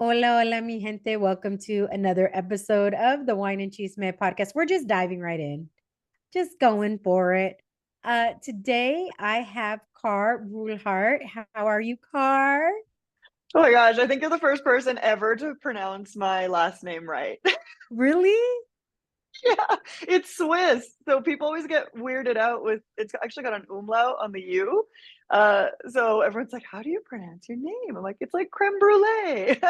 Hola, hola, mi gente. Welcome to another episode of the Wine and Chisme podcast. We're just diving right in, just going for it. Today I have Kar Brulhardt. How are you, Kar? Oh my gosh, I think you're the first person ever to pronounce my last name right. Really? Yeah, it's Swiss. So people always get weirded out with it's actually got an umlaut on the U. So everyone's like, how do you pronounce your name? I'm like, it's like creme brulee.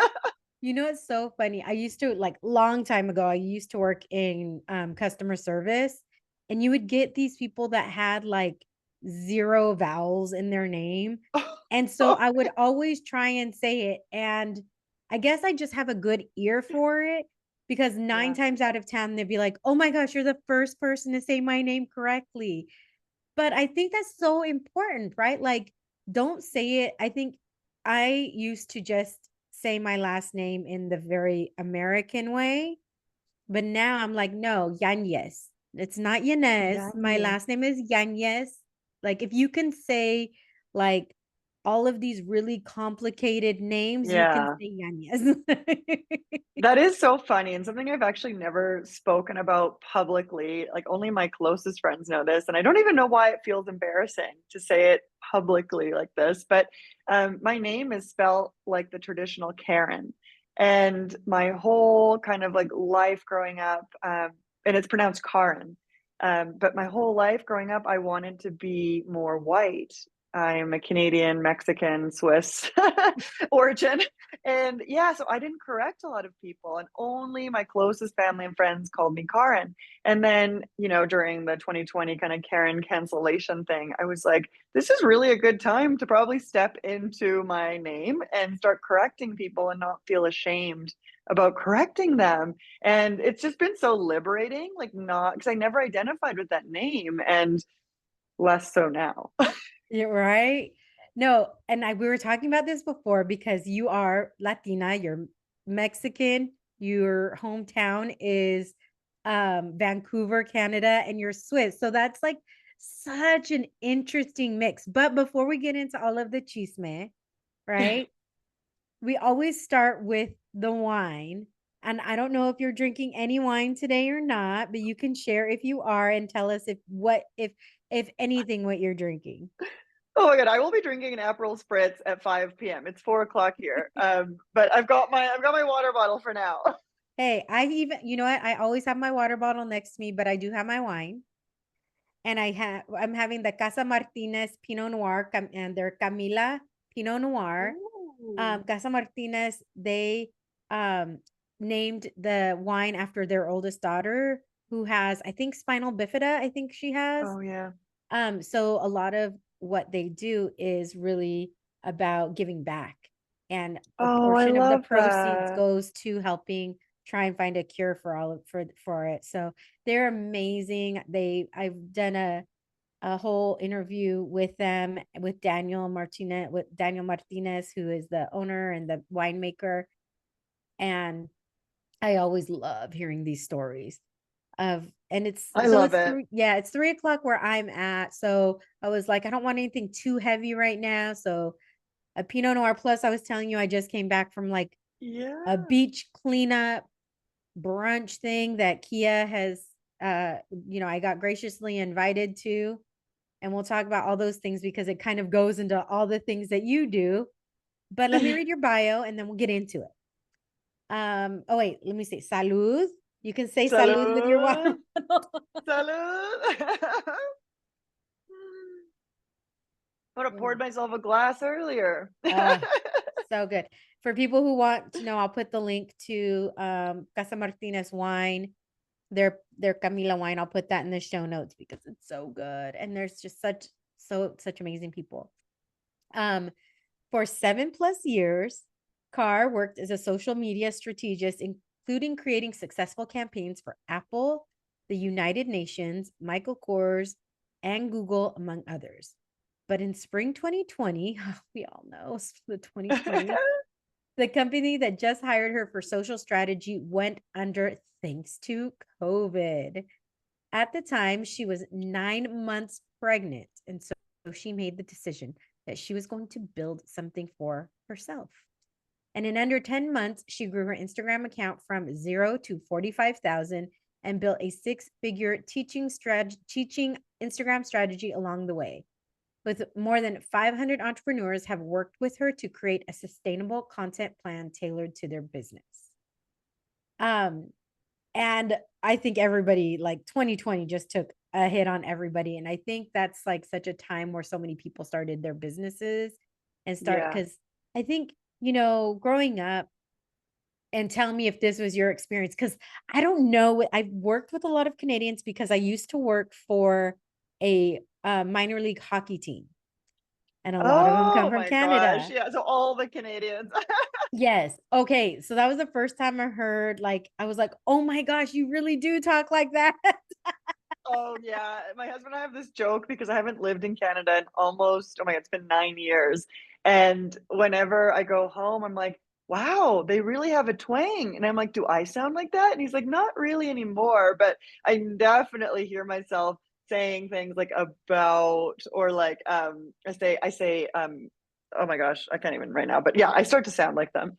You know, it's so funny. I used to like long time ago, I used to work in customer service, and you would get these people that had like zero vowels in their name. And so I would always try and say it. And I guess I just have a good ear for it because nine Yeah. times out of 10, they'd be like, oh my gosh, you're the first person to say my name correctly. But I think that's so important, right? Like, don't say it. I think I used to just say my last name in the very American way, but now I'm like, no, Yanez. It's not Yanez. My Yanni. last name is Yanez. Like, if you can say like all of these really complicated names, you can Yeah. say Yanez. That is so funny and something I've actually never spoken about publicly. Like only my closest friends know this, and I don't even know why it feels embarrassing to say it publicly like this. But my name is spelled like the traditional Karen, and my whole kind of like life growing up, and it's pronounced Karen. But my whole life growing up, I wanted to be more white. I'm a Canadian, Mexican, Swiss origin. And yeah, so I didn't correct a lot of people, and only my closest family and friends called me Karen. And then, during the 2020 kind of Karen cancellation thing, I was like, this is really a good time to probably step into my name and start correcting people and not feel ashamed about correcting them. And it's just been so liberating, like, not because I never identified with that name and less so now. You're right. No, and we were talking about this before because you are Latina, you're Mexican, your hometown is Vancouver, Canada, and you're Swiss. So that's like such an interesting mix. But before we get into all of the chisme, right? We always start with the wine. And I don't know if you're drinking any wine today or not, but you can share if you are and tell us if anything what you're drinking. Oh my God, I will be drinking an Aperol Spritz at 5 p.m. It's 4 o'clock here. But I've got my water bottle for now. Hey, I even, you know what? I always have my water bottle next to me, but I do have my wine. And I'm having the Casa Martinez Pinot Noir and their Camila Pinot Noir. Ooh. Casa Martinez, they um named the wine after their oldest daughter who has, I think, spinal bifida, I think she has. Oh yeah. So a lot of what they do is really about giving back. And a Oh, I portion of the love proceeds that. goes to helping try and find a cure for for it. So they're amazing. I've done a whole interview with them with Daniel Martinez, who is the owner and the winemaker. And I always love hearing these stories of, and I love it. it's 3 o'clock where I'm at. So I was like, I don't want anything too heavy right now. So a Pinot Noir plus, I was telling you, I just came back from like a Yeah. beach cleanup brunch thing that Kia has I got graciously invited to. And we'll talk about all those things because it kind of goes into all the things that you do. But let me read your bio and then we'll get into it. Oh wait, let me say salud. You can say salud with your water Salud. bottle. Salud. I would have poured Mm. myself a glass earlier. So good. For people who want to know, I'll put the link to Casa Martinez wine, their Camila wine. I'll put that in the show notes because it's so good. And there's just such amazing people. Um, for 7+ years, Carr worked as a social media strategist, including creating successful campaigns for Apple, the United Nations, Michael Kors, and Google, among others. But in spring 2020, we all know the 2020, the company that just hired her for social strategy went under thanks to COVID. At the time, she was 9 months pregnant. And so she made the decision that she was going to build something for herself. And in under 10 months, she grew her Instagram account from 0 to 45,000 and built a six-figure teaching Instagram strategy along the way. With more than 500 entrepreneurs have worked with her to create a sustainable content plan tailored to their business. And I think everybody, like 2020 just took a hit on everybody. And I think that's like such a time where so many people started their businesses and Yeah. because I think, you know, growing up, and tell me if this was your experience, because I don't know. I've worked with a lot of Canadians because I used to work for a minor league hockey team, and a lot of them come Oh from my gosh. Canada. Yeah. So all the Canadians. Yes. Okay. So that was the first time I heard, like, I was like, oh my gosh, you really do talk like that. Oh yeah, my husband and I have this joke because I haven't lived in Canada in almost, oh my God, it's been 9 years. And whenever I go home, I'm like, wow, they really have a twang. And I'm like, do I sound like that? And he's like, not really anymore, but I definitely hear myself saying things like about, or like I say, oh my gosh, I can't even right now, but yeah, I start to sound like them.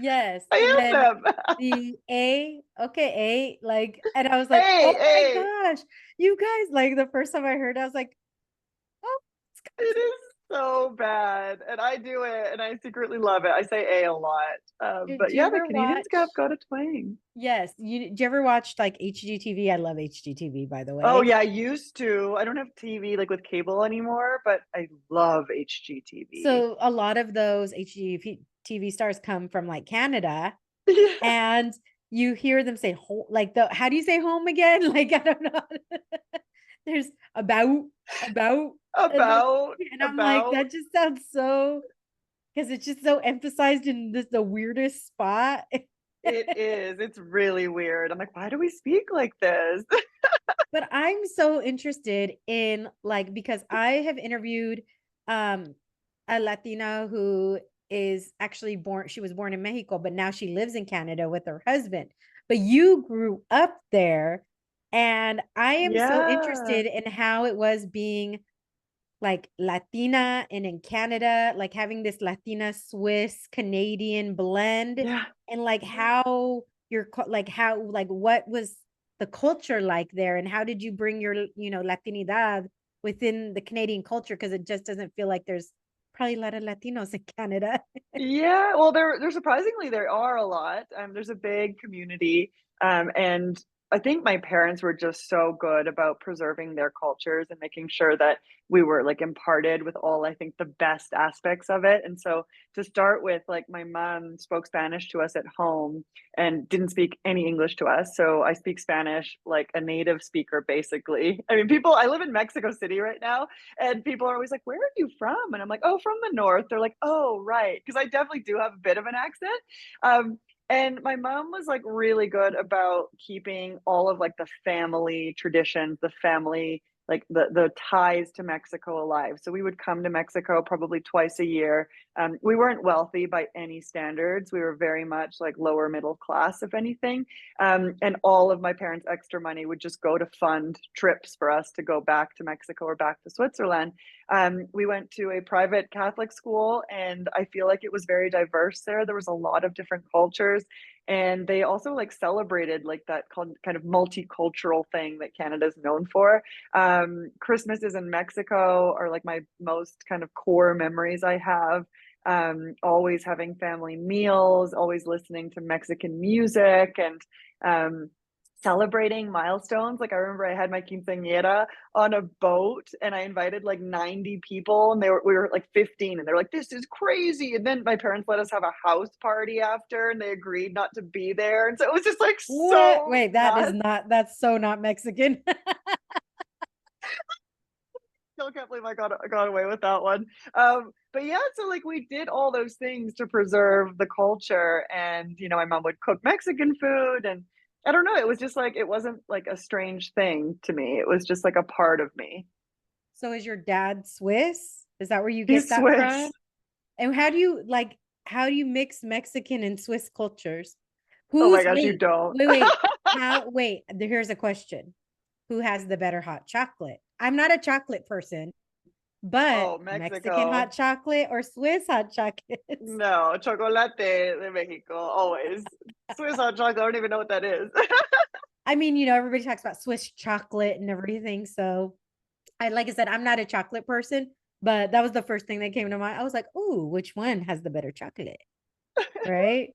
Yes. And I am then them. the A, okay, A, like, and I was like, oh Hey, my hey. gosh, you guys, like, the first time I heard, I was like, oh, It is so bad, and I do it, and I secretly love it. I say "a" lot, did but you yeah, the ever Canadians watch? got a twang. Yes. Did you ever watch like HGTV? I love HGTV, by the Oh, way. yeah, I used to. I don't have TV, like, with cable anymore, but I love HGTV. So a lot of those HGTV stars come from like Canada, Yeah, and you hear them say like the how do you say home again? Like I don't know. There's about and then about and I'm like about that just sounds so because it's just so emphasized in this the weirdest spot. it is, it's really weird. I'm like, "Why do we speak like this?" But I'm so interested in like because I have interviewed um a Latina who is actually born, she was born in Mexico, but now she lives in Canada with her husband. But you grew up there, and I am so Yeah, interested in how it was being like Latina and in Canada, like having this Latina Swiss Canadian blend, yeah. and like how like how like what was the culture like there, and how did you bring your Latinidad within the Canadian culture, because it just doesn't feel like there's probably a lot of Latinos in Canada. Yeah, well, there surprisingly there are a lot. There's a big community, and I think my parents were just so good about preserving their cultures and making sure that we were like imparted with all I think the best aspects of it. And so to start with, like my mom spoke Spanish to us at home and didn't speak any English to us. So I speak Spanish like a native speaker, basically. I mean, I live in Mexico City right now, and people are always like, "Where are you from?" And I'm like, "Oh, from the north." They're like, "Oh, right," because I definitely do have a bit of an accent. And my mom was like really good about keeping all of like the family traditions, the family like the ties to Mexico alive. So we would come to Mexico probably twice a year. We weren't wealthy by any standards. We were very much like lower middle class, if anything. And all of my parents' extra money would just go to fund trips for us to go back to Mexico or back to Switzerland. We went to a private Catholic school, and I feel like it was very diverse there. There was a lot of different cultures, and they also like celebrated like that kind of multicultural thing that Canada's known for. Christmases in Mexico are like my most kind of core memories I have. Always having family meals, always listening to Mexican music, and um, celebrating milestones. Like I remember I had my quinceañera on a boat, and I invited like 90 people, and we were like 15, and they're like, this is crazy. And then my parents let us have a house party after, and they agreed not to be there. And so it was just like What? so Wait, nuts. that's so not Mexican. Still can't believe I got away with that one. But yeah, so like we did all those things to preserve the culture, and my mom would cook Mexican food, and I don't know, it was just like it wasn't like a strange thing to me. It was just like a part of me. So is your dad Swiss? Is that where you get He's that Swiss. from? And how do you mix Mexican and Swiss cultures? Oh my Who's gosh, you don't. wait, here's a question. Who has the better hot chocolate? I'm not a chocolate person, But Oh, Mexican hot Mexico. chocolate or Swiss hot chocolates? No, chocolate de Mexico, always. Swiss hot chocolate, I don't even know what that is. I mean, everybody talks about Swiss chocolate and everything. So like I said, I'm not a chocolate person, but that was the first thing that came to mind. I was like, ooh, which one has the better chocolate? Right?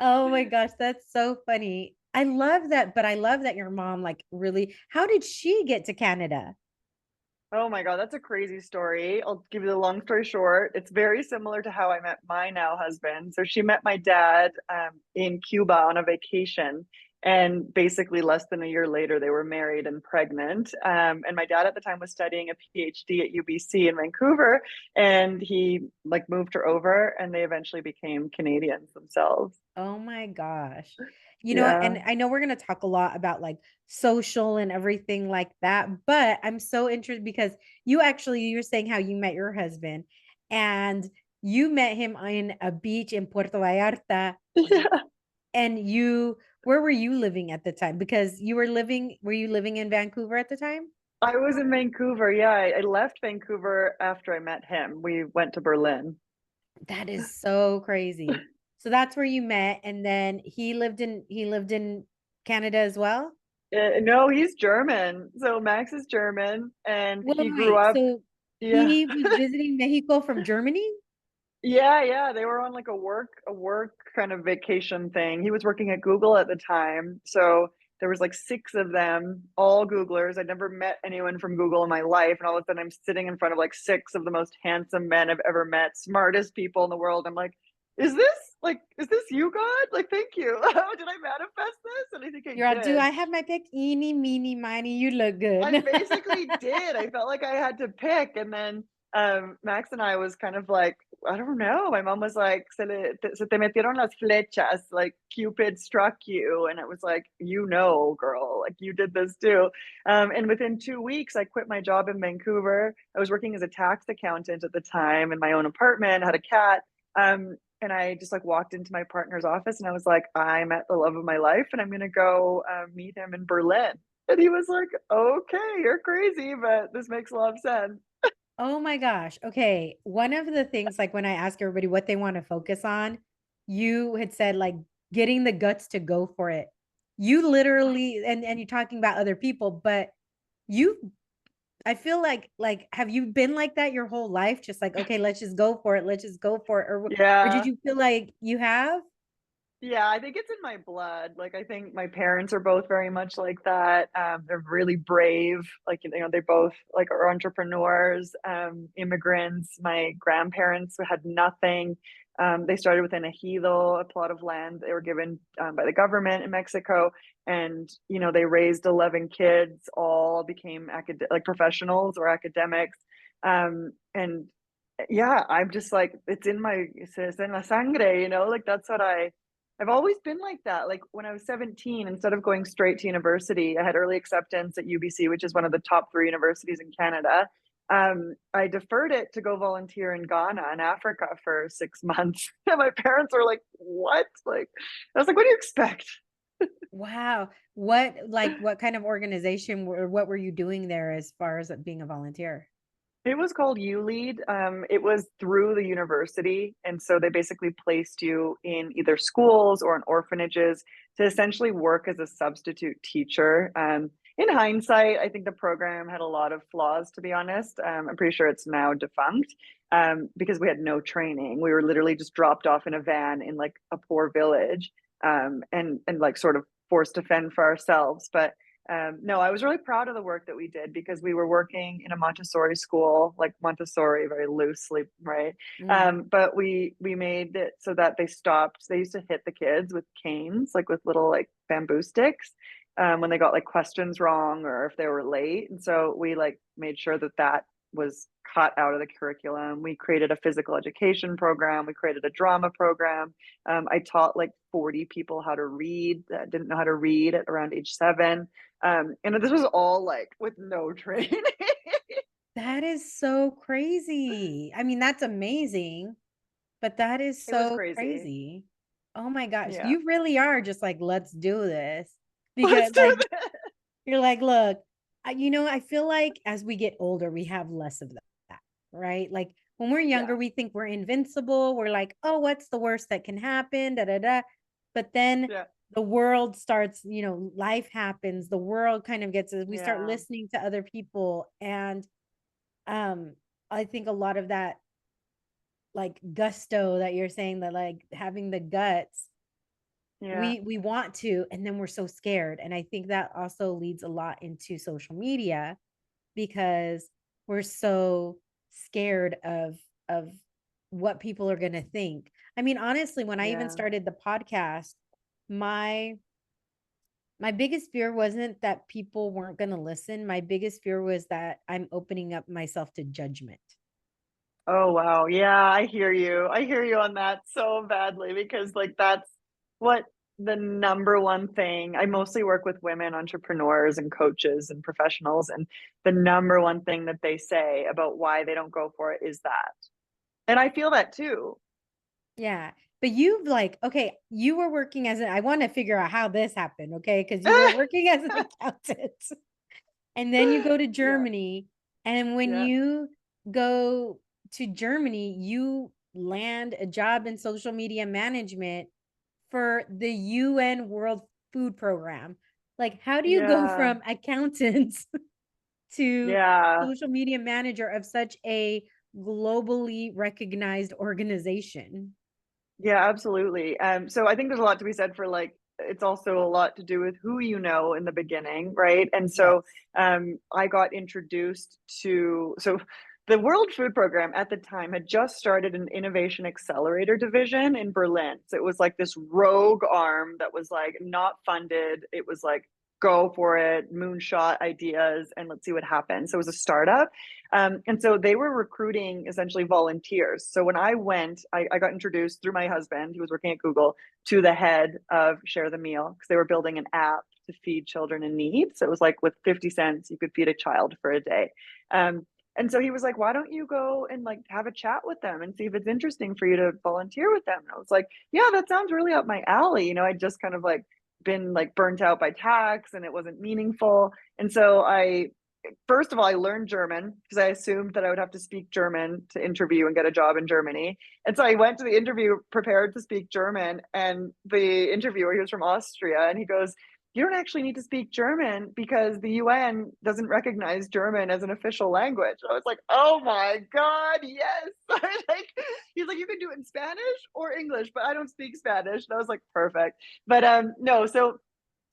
Oh my gosh, that's so funny. I love that, but I love that your mom like really, how did she get to Canada? Oh my God, that's a crazy story. I'll give you the long story short. It's very similar to how I met my now husband. So she met my dad in Cuba on a vacation. And basically, less than a year later, they were married and pregnant. And my dad at the time was studying a PhD at UBC in Vancouver. And he like moved her over, and they eventually became Canadians themselves. Oh my gosh. Yeah. And I know we're going to talk a lot about like social and everything like that, but I'm so interested because you're saying how you met your husband and you met him on a beach in Puerto Vallarta Yeah. and where were you living at the time? Because were you living in Vancouver at the time? I was in Vancouver. Yeah. I left Vancouver after I met him. We went to Berlin. That is so crazy. So that's where you met and then he lived in Canada as well? No, he's German. So Max is German and Wait, he wait, grew wait. up. So Yeah. he was visiting Mexico from Germany? Yeah, yeah. They were on like a work kind of vacation thing. He was working at Google at the time. So there was like six of them, all Googlers. I'd never met anyone from Google in my life. And all of a sudden I'm sitting in front of like six of the most handsome men I've ever met, smartest people in the world. I'm like, is this you, God? Like, thank you. Did I manifest this? And I think I You're all, do did. I have my pick? Eeny, meeny, miny, you look good. I basically did. I felt like I had to pick. And then Max and I was kind of like, I don't know. My mom was like, se te metieron las flechas, like Cupid struck you. And it was like, girl, like you did this too. And within 2 weeks, I quit my job in Vancouver. I was working as a tax accountant at the time in my own apartment, had a cat. And I just like walked into my partner's office and I was like, I met the love of my life and I'm going to go meet him in Berlin. And he was like, okay, you're crazy, but this makes a lot of sense. Oh my gosh. Okay. One of the things, like when I ask everybody what they want to focus on, you had said like getting the guts to go for it. You literally, and you're talking about other people, but you, I feel like, have you been like that your whole life? Just like, okay, let's just go for it. Let's just go for it. Or did Yeah. you feel like you have? Yeah, I think it's in my blood. Like, I think my parents are both very much like that. They're really brave. Like, they both like are entrepreneurs, immigrants. My grandparents had nothing. They started with an ejido, a plot of land they were given by the government in Mexico, and they raised 11 kids, all became like professionals or academics, and yeah, I'm just like it's in la sangre, like that's what I've always been like that. Like when I was 17, instead of going straight to university, I had early acceptance at UBC, which is one of the top three universities in Canada. I deferred it to go volunteer in Ghana in Africa for 6 months. And my parents were like, what? Like, I was like, what do you expect? Wow. What kind of organization or what were you doing there as far as being a volunteer? It was called ULEAD. It was through the university. And so they basically placed you in either schools or in orphanages to essentially work as a substitute teacher. In hindsight, I think the program had a lot of flaws, to be honest. I'm pretty sure it's now defunct because we had no training. We were literally just dropped off in a van in like a poor village and like sort of forced to fend for ourselves. But no, I was really proud of the work that we did because we were working in a Montessori school, like Montessori very loosely, right? Mm. But we made it so that they stopped. They used to hit the kids with canes, like with little like bamboo sticks, when they got like questions wrong or if they were late. And so we like made sure that that was cut out of the curriculum. We created a physical education program. We created a drama program. I taught like 40 people how to read that didn't know how to read at around age 7. And this was all like with no training. That is so crazy. I mean, that's amazing, but that is It was so crazy. crazy. Oh my gosh. Yeah. You really are just like, let's do this. Because Let's do like this. you're like, look, I feel like as we get older, we have less of that, right? Like when we're Yeah, younger, we think we're invincible. We're like, oh, what's the worst that can happen? Da da da. But then yeah, the world starts, life happens. The world kind of gets we start yeah, listening to other people. And um, I think a lot of that like gusto that you're saying, that like having the guts, yeah, we want to, and then we're so scared. And I think that also leads a lot into social media because we're so scared of what people are going to think. I mean, honestly, when I even yeah. started the podcast, my my biggest fear wasn't that people weren't going to listen. My biggest fear was that I'm opening up myself to judgment. Oh, wow. Yeah, I hear you. I hear you on that so badly because, like, that's what the number one thing I mostly work with women entrepreneurs and coaches and professionals, and the number one thing that they say about why they don't go for it is that. And I feel that too. Yeah. But you've like, okay, you were working as I want to figure out how this happened, okay? Because you were working as an accountant. And then you go to Yeah, Germany. And when yeah, you go to Germany, you land a job in social media management for the UN World Food Program. Like, how do you go yeah, from accountants to yeah. social media manager of such a globally recognized organization? Yeah, absolutely. So I think there's a lot to be said for like it's also a lot to do with who you know in the beginning, right? And so Yes. I got introduced to the World Food Program at the time had just started an innovation accelerator division in Berlin. So it was like this rogue arm that was like not funded. It was like go for it, moonshot ideas, and let's see what happens. So it was a startup. And so they were recruiting essentially volunteers. So when I went, I got introduced through my husband, who was working at Google, to the head of Share the Meal because they were building an app to feed children in need. So it was like with 50 cents, you could feed a child for a day. Um, and so he was like, why don't you go and like have a chat with them and see if it's interesting for you to volunteer with them? And I was like, yeah, that sounds really up my alley. I just kind of like been like burnt out by tax and it wasn't meaningful. And so I first of all, I learned German because I assumed that I would have to speak German to interview and get a job in Germany. And so I went to the interview prepared to speak German. And the interviewer, he was from Austria, and he goes, you don't actually need to speak German because the UN doesn't recognize German as an official language. I was like, oh my God, yes. Like, he's like, you can do it in Spanish or English, but I don't speak Spanish. And I was like, perfect. But no, so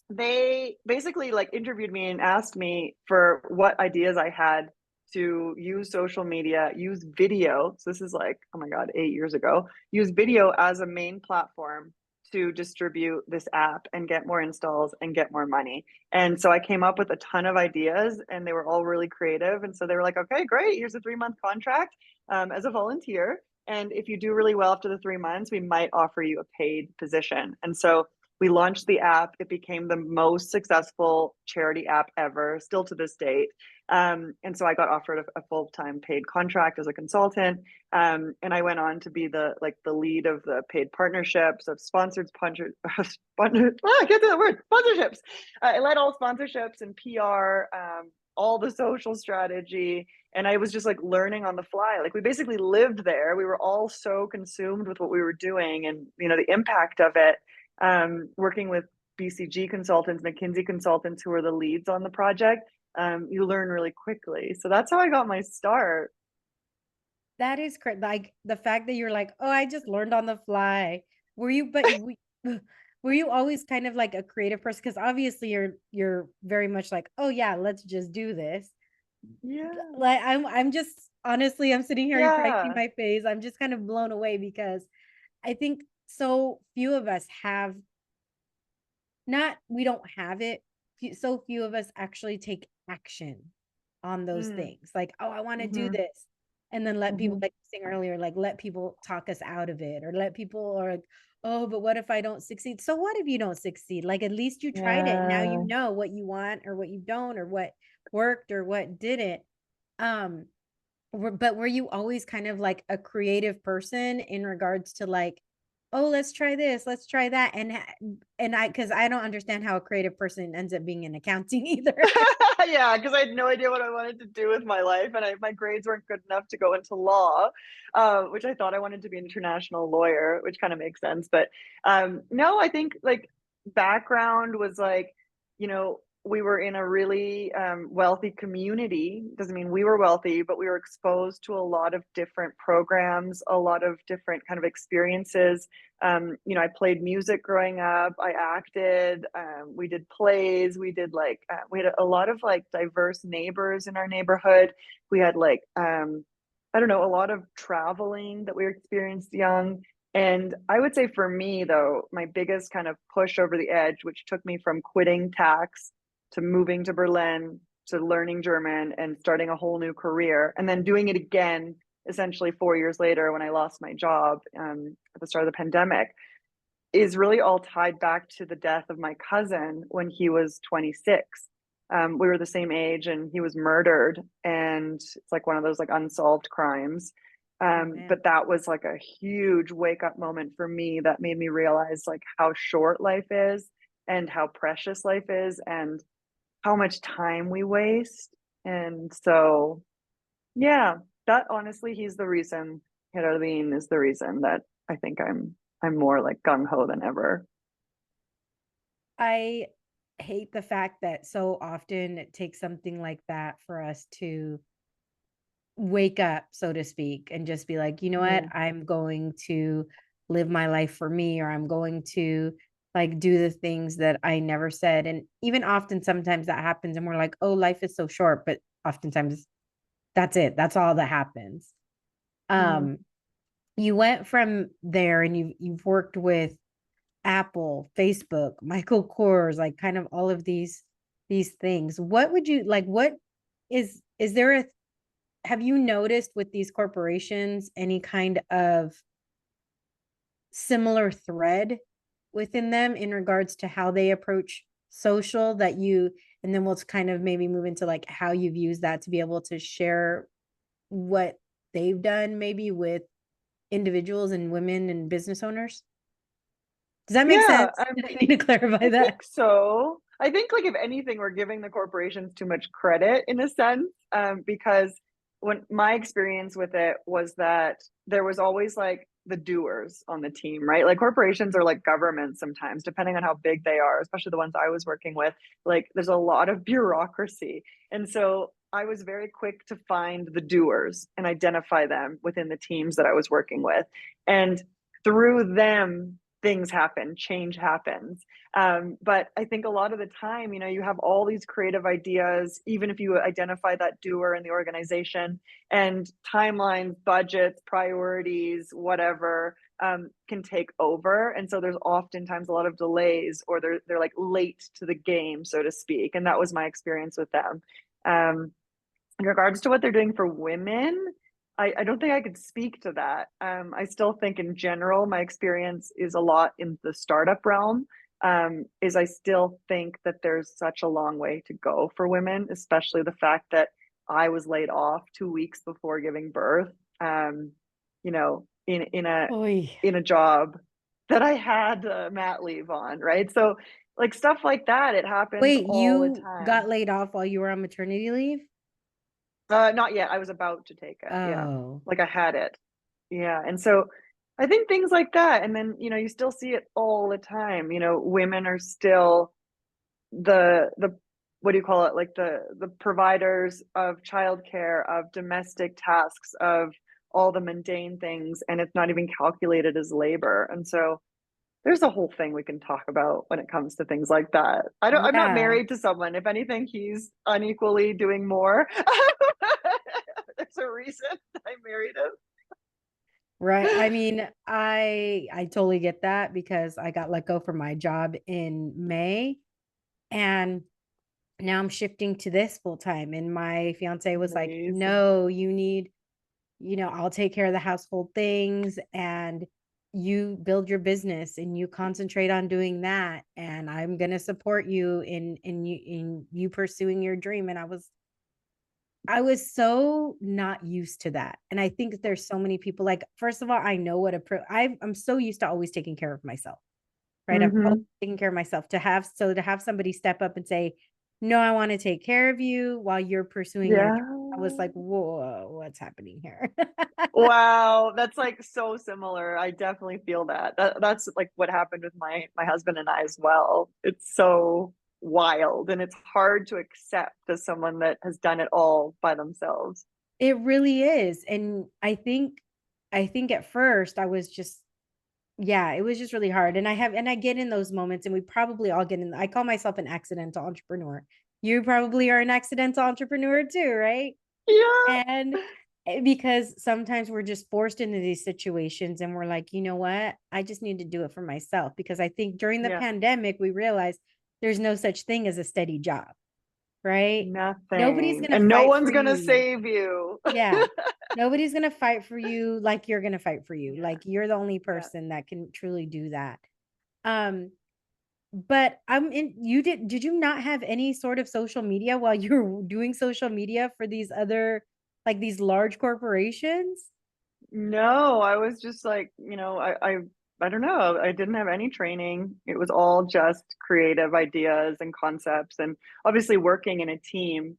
they basically like interviewed me and asked me for what ideas I had to use social media, use video. So this is like, oh my God, 8 years ago, use video as a main platform to distribute this app and get more installs and get more money. And so I came up with a ton of ideas and they were all really creative. And so they were like, okay, great. Here's a 3-month contract as a volunteer. And if you do really well after the 3 months, we might offer you a paid position. And so we launched the app. It became the most successful charity app ever, still to this date. And so I got offered a full-time paid contract as a consultant. And I went on to be the lead of the paid partnerships of sponsored I can't say the word sponsorships. I led all sponsorships and PR, all the social strategy, and I was just like learning on the fly. Like we basically lived there. We were all so consumed with what we were doing, and the impact of it. Working with BCG consultants, McKinsey consultants who are the leads on the project, you learn really quickly. So that's how I got my start. That is correct. Like the fact that you're like, oh, I just learned on the fly. Were you, but were you always kind of like a creative person? Because obviously you're very much like, oh yeah, let's just do this. Yeah. Like I'm just honestly, I'm sitting here, you probably see Yeah. my face. I'm just kind of blown away because I think so few of us have not we don't have it. So few of us actually take action on those Mm. things. Like, oh, I want to do Hmm. this. And then let people, Hmm. like you saying earlier, like let people talk us out of it, or let people, or like, oh, but what if I don't succeed? So what if you don't succeed? Like at least you tried it. Now you Yeah. know what you want or what you don't, or what worked or what didn't. Um, but were you always kind of like a creative person in regards to like oh, let's try this, let's try that. And because I don't understand how a creative person ends up being in accounting either. Yeah, because I had no idea what I wanted to do with my life, and my grades weren't good enough to go into law, which I thought I wanted to be an international lawyer, which kind of makes sense. But no, I think like background was like, we were in a really wealthy community. Doesn't mean we were wealthy, but we were exposed to a lot of different programs, a lot of different kind of experiences. I played music growing up. I acted. We did plays. We did we had a lot of like diverse neighbors in our neighborhood. We had like I don't know, a lot of traveling that we experienced young. And I would say for me though, my biggest kind of push over the edge, which took me from quitting tax to moving to Berlin to learning German and starting a whole new career, and then doing it again essentially 4 years later when I lost my job at the start of the pandemic, is really all tied back to the death of my cousin when he was 26. We were the same age and he was murdered, and it's like one of those like unsolved crimes. Oh man. But that was like a huge wake up moment for me that made me realize like how short life is and how precious life is and how much time we waste. And so, yeah, that honestly, he's the reason. Geraldine is the reason that I think I'm more like gung ho than ever. I hate the fact that so often it takes something like that for us to wake up, so to speak, and just be like, you know what, Yeah. I'm going to live my life for me, or I'm going to like do the things that I never said. And even often, sometimes that happens, and we're like, oh, life is so short, but oftentimes that's it. That's all that happens. Mm. Um, you went from there and you've worked with Apple, Facebook, Michael Kors, like kind of all of these things. What would you like? What is there a have you noticed with these corporations any kind of similar thread within them in regards to how they approach social that you and then we'll kind of maybe move into like how you've used that to be able to share what they've done maybe with individuals and women and business owners? Does that make Yeah, sense? I need to clarify I that. think so. I think like if anything, we're giving the corporations too much credit in a sense, because when my experience with it was that there was always like the doers on the team, right? Like corporations are like governments sometimes, depending on how big they are, especially the ones I was working with. Like there's a lot of bureaucracy. And so I was very quick to find the doers and identify them within the teams that I was working with. And through them, things happen, change happens. But I think a lot of the time, you have all these creative ideas, even if you identify that doer in the organization, and timelines, budgets, priorities, whatever, can take over. And so there's oftentimes a lot of delays, or they're like late to the game, so to speak. And that was my experience with them. Um, in regards to what they're doing for women, I don't think I could speak to that. I still think in general, my experience is a lot in the startup realm. Is I still think that there's such a long way to go for women, especially the fact that I was laid off 2 weeks before giving birth. Oy. In a job that I had mat leave on, right? So like stuff like that, it happens Wait, all the you got time. laid off while you were on maternity leave? Not yet. I was about to take it. Yeah. Oh, Like I had it. Yeah. And so I think things like that. And then, you still see it all the time. Women are still the what do you call it? Like the providers of childcare, of domestic tasks, of all the mundane things, and it's not even calculated as labor. And so there's a whole thing we can talk about when it comes to things like that. I'm not yeah. married to someone. If anything, he's unequally doing more. There's a reason I married him. Right. I mean, I totally get that because I got let go from my job in May and now I'm shifting to this full time. And my fiance was like, Amazing. "No, I'll take care of the household things and you build your business and you concentrate on doing that and I'm going to support you in you pursuing your dream." And I was I was so not used to that. And I think there's so many people like, first of all, I know what I'm so used to always taking care of myself, right? I'm always Mm-hmm. taking care of myself to have somebody step up and say, no, I want to take care of you while you're pursuing your dream. I was Yeah. like, whoa, what's happening here? Wow, that's like so similar. I definitely feel that. That's like what happened with my husband and I as well. It's so wild and it's hard to accept as someone that has done it all by themselves. It really is. And I think at first I was just, yeah, it was just really hard. And I get in those moments, and we probably all get in. I call myself an accidental entrepreneur. You probably are an accidental entrepreneur too, right? Yeah. And because sometimes we're just forced into these situations and we're like, you know what? I just need to do it for myself. Because I think during the Yeah. pandemic, we realized there's no such thing as a steady job, right? Nobody's Nothing. going to And no fight for one's gonna you. save you. Yeah. Nobody's gonna fight for you like you're gonna fight for you. Yeah. Like you're the only Yeah. person that can truly do that. Um, but did you not have any sort of social media while you were doing social media for these other like these large corporations? No, I was just like, I don't know. I didn't have any training. It was all just creative ideas and concepts, and obviously working in a team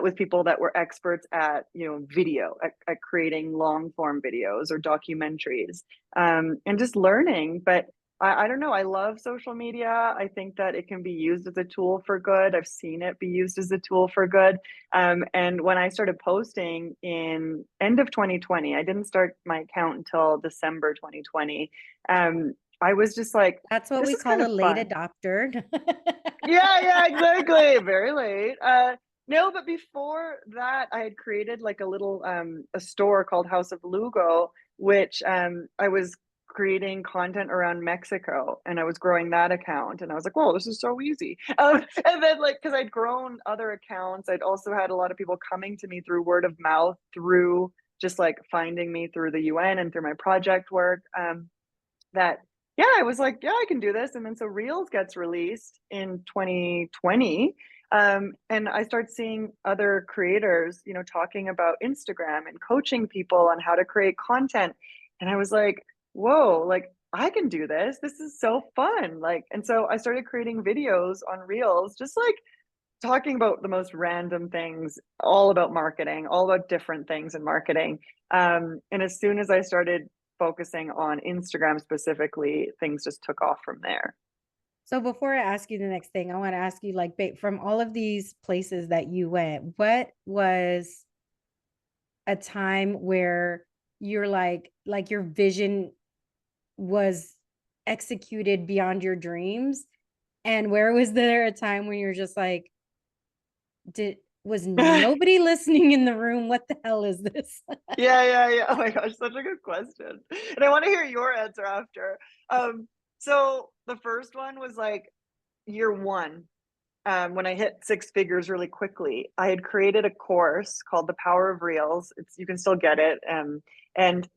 with people that were experts at, video, at creating long form videos or documentaries, and just learning. But I don't know. I love social media. I think that it can be used as a tool for good. I've seen it be used as a tool for good. And when I started posting in end of 2020, I didn't start my account until December 2020. I was just like, That's what this we is kind call a of late fun. adopter. Yeah, yeah, exactly. Very late. No, but before that, I had created like a little a store called House of Lugo, which I was creating content around Mexico, and I was growing that account, and I was like, "Whoa, this is so easy!" And then like because I'd grown other accounts, I'd also had a lot of people coming to me through word of mouth, through just like finding me through the UN and through my project work. That yeah, I was like, yeah, I can do this. And then so Reels gets released in 2020. And I start seeing other creators, talking about Instagram and coaching people on how to create content. And I was like, whoa, like I can do this. This is so fun. Like, and so I started creating videos on Reels, just like talking about the most random things, all about marketing, all about different things in marketing. And as soon as I started focusing on Instagram specifically, things just took off from there. So before I ask you the next thing, I want to ask you like from all of these places that you went, what was a time where you're like your vision was executed beyond your dreams? And where was there a time when you're just like, did was Yeah, nobody listening in the room? What the hell is this? yeah, yeah. Oh my gosh, such a good question. And I want to hear your answer after. So the first one was like year one. When I hit six figures really quickly, I had created a course called The Power of Reels. You can still get it. And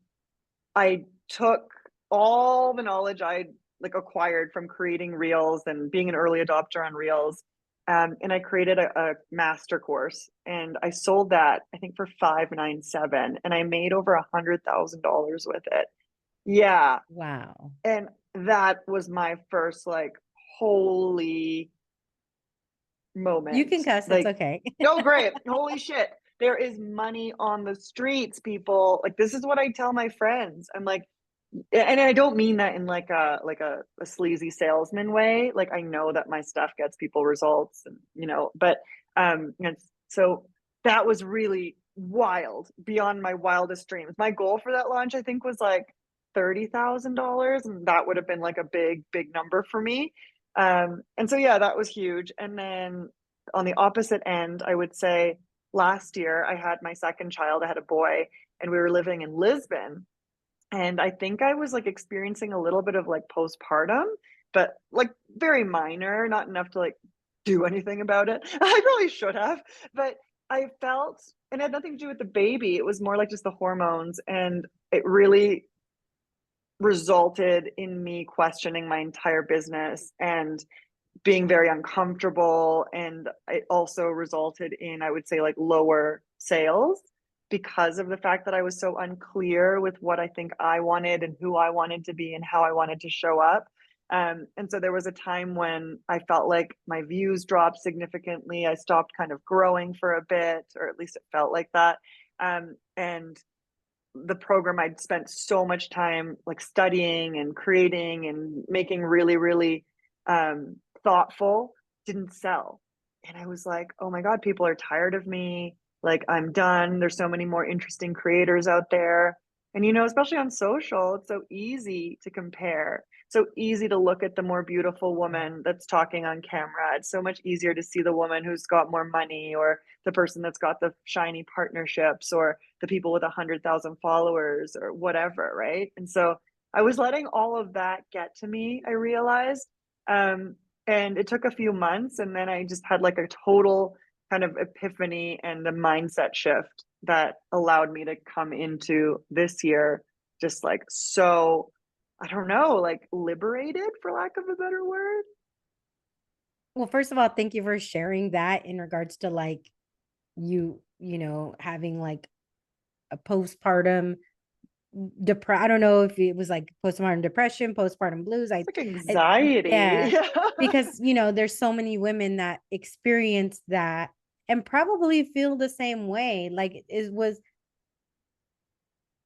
I took all the knowledge I'd like acquired from creating Reels and being an early adopter on Reels. And I created a master course, and I sold that I think for 597, and I made over $100,000 with it. Yeah, Wow. and that was my first like holy You moment. can cuss, it's Like, okay. oh, great. Holy shit. There is money on the streets, people. Like, this is what I tell my friends. I'm like, and I don't mean that in like a sleazy salesman way. Like, I know that my stuff gets people results, and but and so that was really wild, beyond my wildest dreams. My goal for that launch, I think, was like $30,000, and that would have been like a big, big number for me. And so yeah, that was huge. And then on the opposite end, I would say last year I had my second child. I had a boy, and we were living in Lisbon, and I think I was like experiencing a little bit of like postpartum, but like very minor, not enough to like do anything about it. I probably should have, but I felt, and it had nothing to do with the baby. It was more like just the hormones. And it really resulted in me questioning my entire business and being very uncomfortable. And it also resulted in, I would say, like lower sales because of the fact that I was so unclear with what I think I wanted and who I wanted to be and how I wanted to show up. And so there was a time when I felt like my views dropped significantly. I stopped kind of growing for a bit, or at least it felt like that. And the program I'd spent so much time like studying and creating and making really, really thoughtful didn't sell. And I was like, oh my God, people are tired of me. Like, I'm done. There's so many more interesting creators out there. And, you know, especially on social, it's so easy to compare. So easy to look at the more beautiful woman that's talking on camera. It's so much easier to see the woman who's got more money, or the person that's got the shiny partnerships, or the people with 100,000 followers or whatever, right? And so I was letting all of that get to me, I realized. Um, and it took a few months, and then I just had like a total kind of epiphany and a mindset shift that allowed me to come into this year just like so, I don't know, like liberated, for lack of a better word. Well, first of all, thank you for sharing that in regards to like you know, having like a postpartum I don't know if it was like postpartum depression, postpartum blues. It's like I anxiety. yeah, because you know, there's so many women that experience that and probably feel the same way. Like it was,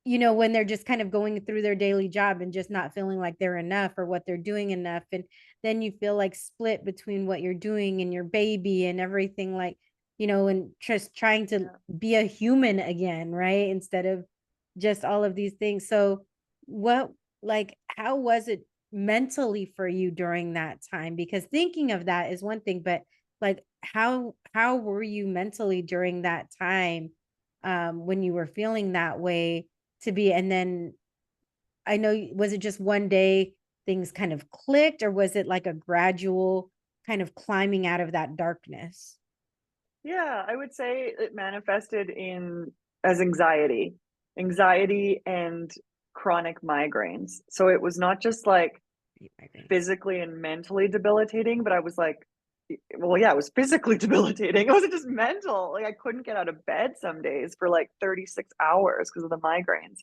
you know, when they're just kind of going through their daily job and just not feeling like they're enough or what they're doing enough. And then you feel like split between what you're doing and your baby and everything, like, you know, and just trying to Yeah. be a human again, right? Instead of just all of these things. So, what, like, how was it mentally for you during that time? Because thinking of that is one thing, but like, how were you mentally during that time when you were feeling that way? To be, and then I know, was it just one day things kind of clicked, or was it like a gradual kind of climbing out of that darkness? Yeah, I would say it manifested in as anxiety and chronic migraines. So it was not just like Migraines. physically and mentally debilitating, but I was like, well, yeah, it was physically debilitating. It wasn't just mental. Like I couldn't get out of bed some days for like 36 hours because of the migraines.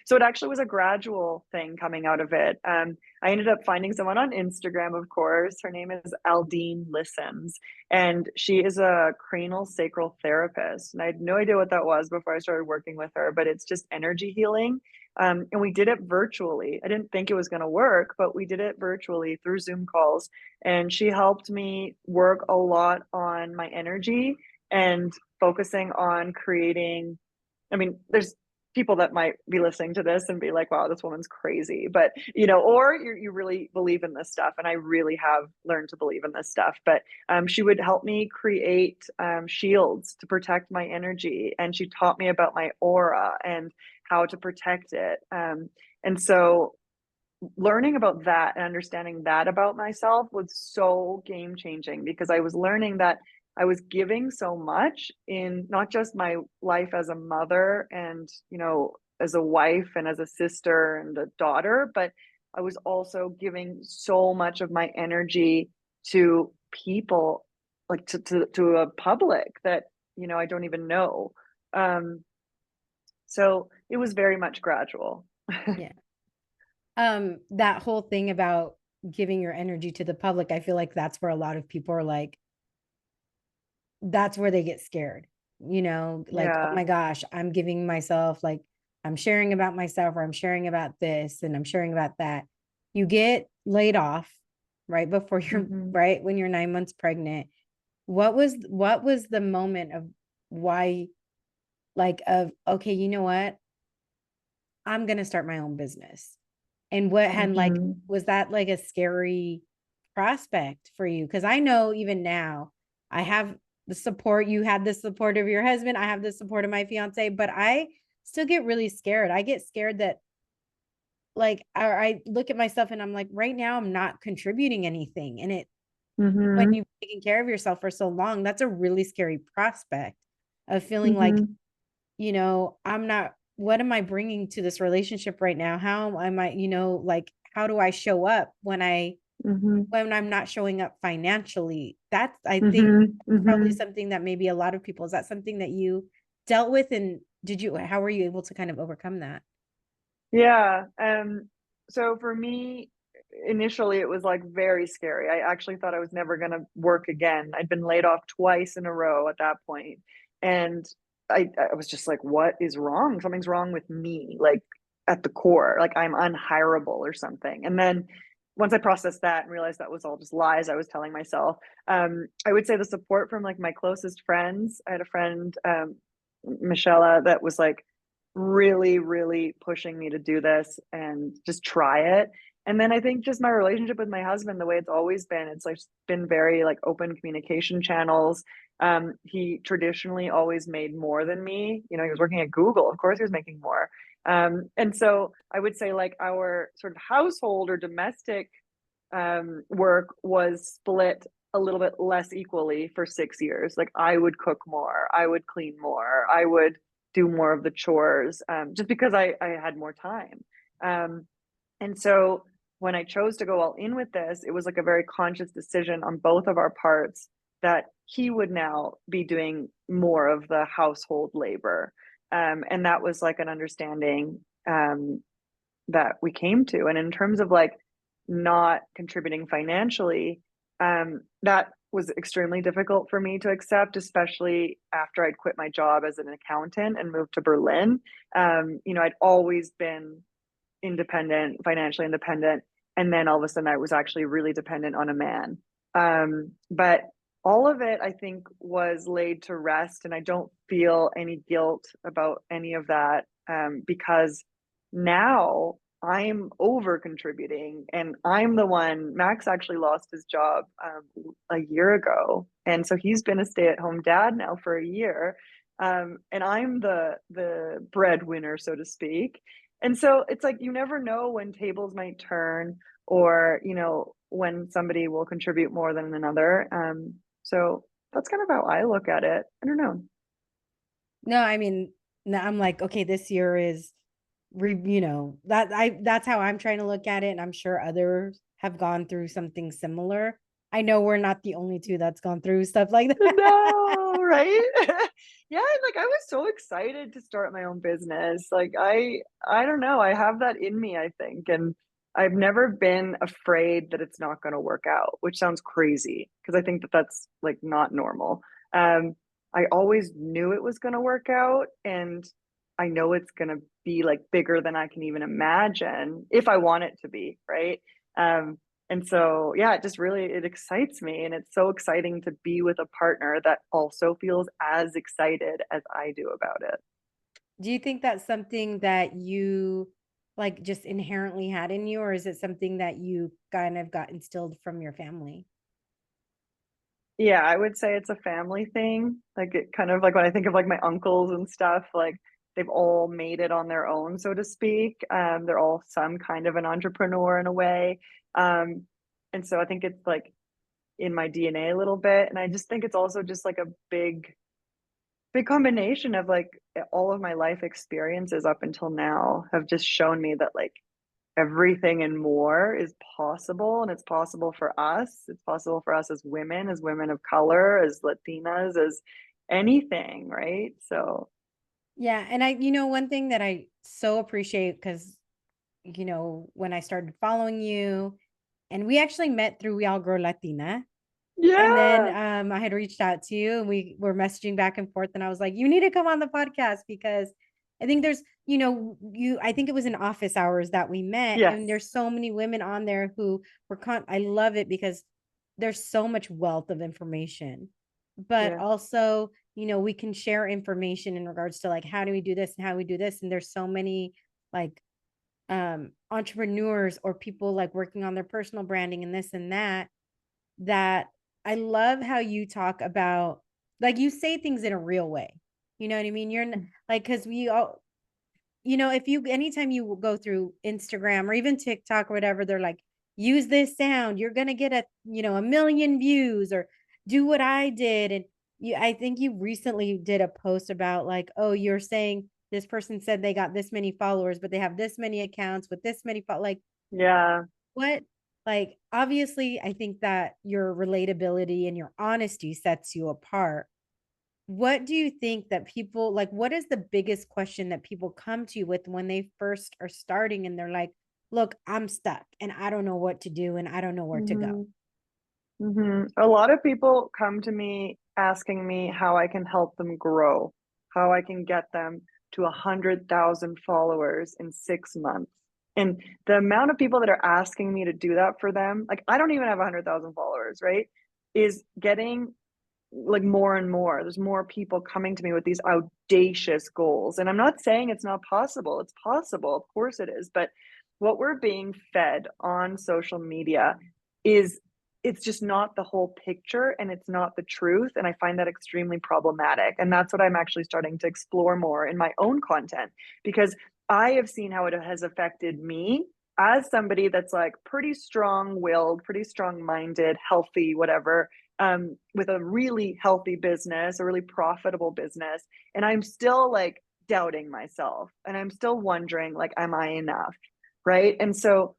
So it actually was a gradual thing coming out of it. I ended up finding someone on Instagram, of course. Her name is Aldine Listens, and she is a cranial sacral therapist. And I had no idea what that was before I started working with her, but it's just energy healing. And we did it virtually. I didn't think it was going to work, but we did it virtually through Zoom calls. And she helped me work a lot on my energy and focusing on creating. I mean, there's people that might be listening to this and be like, wow, this woman's crazy. But, you know, or you really believe in this stuff. And I really have learned to believe in this stuff. But she would help me create shields to protect my energy. And she taught me about my aura and how to protect it. And so learning about that and understanding that about myself was so game changing, because I was learning that I was giving so much in not just my life as a mother and, you know, as a wife and as a sister and a daughter, but I was also giving so much of my energy to people, like to a public that, you know, I don't even know. Um, so it was very much gradual. Yeah. That whole thing about giving your energy to the public, I feel like that's where a lot of people are like, that's where they get scared, you know, like, oh Yeah. my gosh, I'm giving myself, like, I'm sharing about myself, or I'm sharing about this, and I'm sharing about that. You get laid off right before you're Hmm. right when you're 9 months pregnant. What was the moment of why, like, of, okay, you know what? I'm gonna start my own business. And what had like, Hmm. was that like a scary prospect for you? Because I know even now I have the support. You had the support of your husband. I have the support of my fiance, but I still get really scared. I get scared that, like, I look at myself and I'm like, right now I'm not contributing anything. And it, when Hmm. you've taken care of yourself for so long, that's a really scary prospect of feeling like, Hmm. you know, I'm not, what am I bringing to this relationship right now? How am I, you know, like, how do I show up when I Mhm. when I'm not showing up financially. That's, I think, Mhm. probably Mhm. something that maybe a lot of people, is that something that you dealt with? And how were you able to kind of overcome that? Yeah, so for me, initially, it was, like, very scary. I actually thought I was never gonna work again. I'd been laid off twice in a row at that point, and I was just like, "What is wrong? Something's wrong with me, like, at the core, like, I'm unhireable or something." And then once I processed that and realized that was all just lies I was telling myself, I would say the support from, like, my closest friends. I had a friend, Michelle, that was, like, really, really pushing me to do this and just try it. And then I think just my relationship with my husband, the way it's always been, it's like been very like open communication channels. He traditionally always made more than me. You know, he was working at Google. Of course, he was making more. And so I would say like our sort of household or domestic work was split a little bit less equally for 6 years. Like I would cook more, I would clean more, I would do more of the chores, just because I had more time. Um, and so when I chose to go all in with this, it was like a very conscious decision on both of our parts that he would now be doing more of the household labor. And that was like an understanding that we came to. And in terms of like not contributing financially, that was extremely difficult for me to accept, especially after I'd quit my job as an accountant and moved to Berlin. You know, I'd always been independent, financially independent. And then all of a sudden I was actually really dependent on a man. But all of it, I think, was laid to rest. And I don't feel any guilt about any of that, because now I'm over contributing and I'm the one. Max actually lost his job a year ago. And so he's been a stay at home dad now for a year. And I'm the breadwinner, so to speak. And so it's like you never know when tables might turn or, you know, when somebody will contribute more than another. So that's kind of how I look at it. I don't know. No, I mean, no, I'm like, okay, this year is, that's how I'm trying to look at it. And I'm sure others have gone through something similar. I know we're not the only two that's gone through stuff like that. No, right? Yeah, like I was so excited to start my own business. Like I don't know, I have that in me, I think. And I've never been afraid that it's not going to work out, which sounds crazy because I think that that's like not normal. Um I always knew it was going to work out and I know it's going to be like bigger than I can even imagine if I want it to be, right? Um and so, yeah, it just really it excites me, and it's so exciting to be with a partner that also feels as excited as I do about it. Do you think that's something that you like just inherently had in you, or is it something that you kind of got instilled from your family? Yeah, I would say it's a family thing. Like it kind of like when I think of like my uncles and stuff, like they've all made it on their own, so to speak. They're all some kind of an entrepreneur in a way. Um, and so I think it's like in my DNA a little bit. And I just think it's also just like a big combination of like all of my life experiences up until now have just shown me that like everything and more is possible and it's possible for us. It's possible for us as women of color, as Latinas, as anything, right? So Yeah, and one thing that I so appreciate, because when I started following you, and we actually met through We All Grow Latina. And then yeah. I had reached out to you and we were messaging back and forth. And I was like, you need to come on the podcast because I think I think it was in office hours that we met. Yes. And there's so many women on there who I love it because there's so much wealth of information. But Yeah. also, we can share information in regards to like, how do we do this and how we do this? And there's so many like entrepreneurs or people like working on their personal branding and this and that I love how you talk about, like, you say things in a real way. You know what I mean? Like, because we all, if you anytime you go through Instagram or even TikTok or whatever, they're like, use this sound, you're gonna get a million views, or do what I did. And I think you recently did a post about like, oh, you're saying this person said they got this many followers, but they have this many accounts with this many like, Yeah. what? like, obviously, I think that your relatability and your honesty sets you apart. What do you think that people like, what is the biggest question that people come to you with when they first are starting and they're like, look, I'm stuck and I don't know what to do and I don't know where to go? Mhm. A lot of people come to me asking me how I can help them grow, how I can get them to 100,000 followers in 6 months. And the amount of people that are asking me to do that for them, like I don't even have 100,000 followers, right? Is getting like more and more. There's more people coming to me with these audacious goals. And I'm not saying it's not possible. It's possible. Of course it is. But what we're being fed on social media is it's just not the whole picture and it's not the truth. And I find that extremely problematic. And that's what I'm actually starting to explore more in my own content because I have seen how it has affected me as somebody that's like pretty strong willed, pretty strong minded, healthy, whatever, with a really healthy business, a really profitable business. And I'm still like doubting myself and I'm still wondering, like, am I enough? Right. And so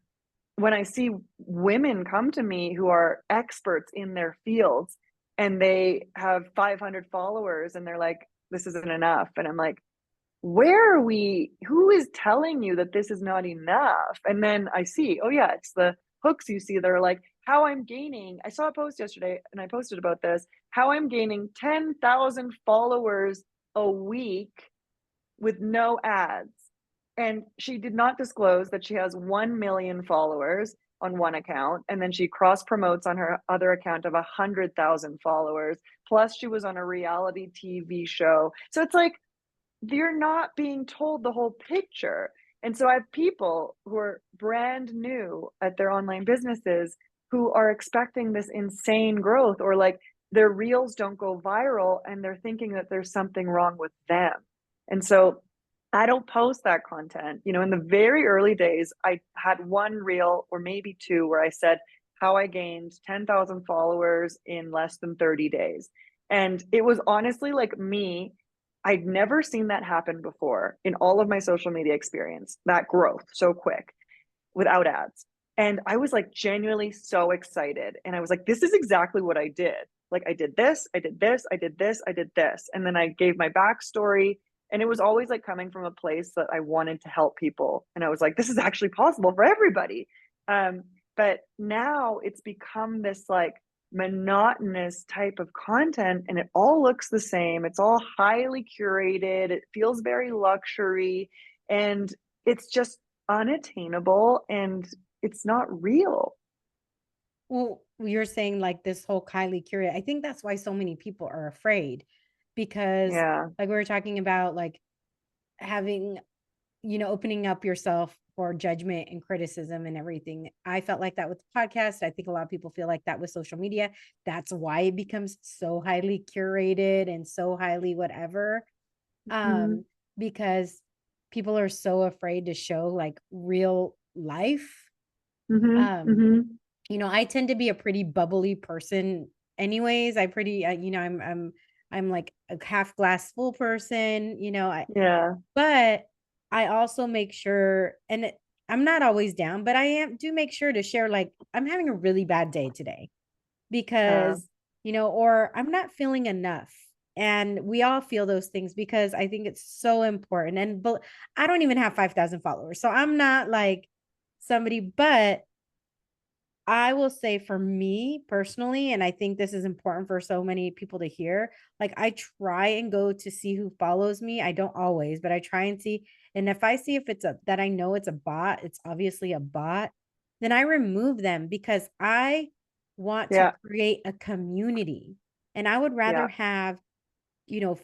when I see women come to me who are experts in their fields and they have 500 followers and they're like, this isn't enough. And I'm like, where are we? Who is telling you that this is not enough? And then I see, oh, yeah, it's the hooks you see. They're like, how I'm gaining. I saw a post yesterday and I posted about this how I'm gaining 10,000 followers a week with no ads. And she did not disclose that she has 1 million followers on one account. And then she cross promotes on her other account of 100,000 followers. Plus, she was on a reality TV show. So it's like, you're not being told the whole picture. And so I have people who are brand new at their online businesses who are expecting this insane growth or like their reels don't go viral and they're thinking that there's something wrong with them. And so I don't post that content. You know, in the very early days, I had one reel or maybe two where I said how I gained 10,000 followers in less than 30 days. And it was honestly like me. I'd never seen that happen before in all of my social media experience, that growth so quick without ads. And I was like genuinely so excited. And I was like, this is exactly what I did. Like, I did this, I did this, I did this, I did this. And then I gave my backstory. And it was always like coming from a place that I wanted to help people. And I was like, this is actually possible for everybody. But now it's become this like monotonous type of content and it all looks the same. It's all highly curated. It feels very luxury and it's just unattainable and it's not real. Well, you're saying like this whole Kylie Curie. I think that's why so many people are afraid because, Yeah. like, we were talking about, like, having, opening up yourself for judgment and criticism and everything. I felt like that with the podcast. I think a lot of people feel like that with social media. That's why it becomes so highly curated and so highly whatever. Mm-hmm. Um, because people are so afraid to show like real life. Mm-hmm. Um, Mm-hmm. I tend to be a pretty bubbly person anyways. I'm like a half glass full person, Yeah. but I also make sure, and I'm not always down, but I am do make sure to share like I'm having a really bad day today Yeah. because, or I'm not feeling enough. And we all feel those things because I think it's so important. But I don't even have 5,000 followers. So I'm not like somebody, but I will say for me personally, and I think this is important for so many people to hear, like I try and go to see who follows me. I don't always, but I try and see. And if I see if it's that I know it's a bot, it's obviously a bot, then I remove them because I want to Yeah. create a community. And I would rather Yeah. have,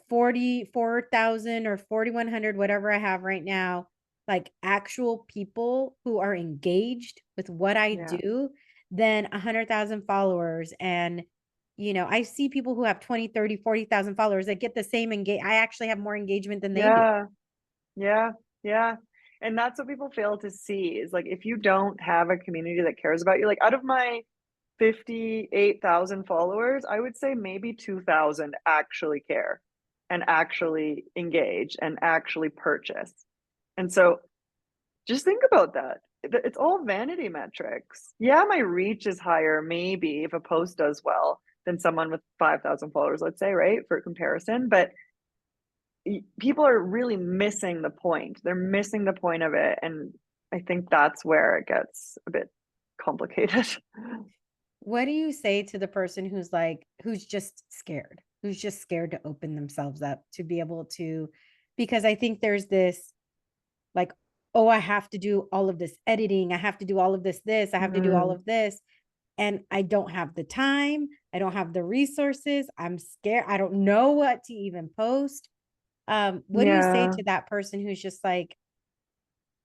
44,000 or 4,100, whatever I have right now, like actual people who are engaged with what I Yeah. do than 100,000 followers. And, I see people who have 20, 30, 40,000 followers that get the same engage. I actually have more engagement than they do. Yeah. Yeah. Yeah. And that's what people fail to see is like if you don't have a community that cares about you, like out of my 58,000 followers, I would say maybe 2,000 actually care and actually engage and actually purchase. And so just think about that. it's all vanity metrics. Yeah, my reach is higher, maybe if a post does well than someone with 5,000 followers, let's say, right? For comparison. But people are really missing the point. They're missing the point of it. And I think that's where it gets a bit complicated. What do you say to the person who's like, who's just scared, who's just scared to open themselves up to be able to, because I think there's this like, oh, I have to do all of this editing. I have to do all of this. I have to do all Mm, of this. And I don't have the time. I don't have the resources. I'm scared. I don't know what to even post. What do you say yeah. to that person who's just like,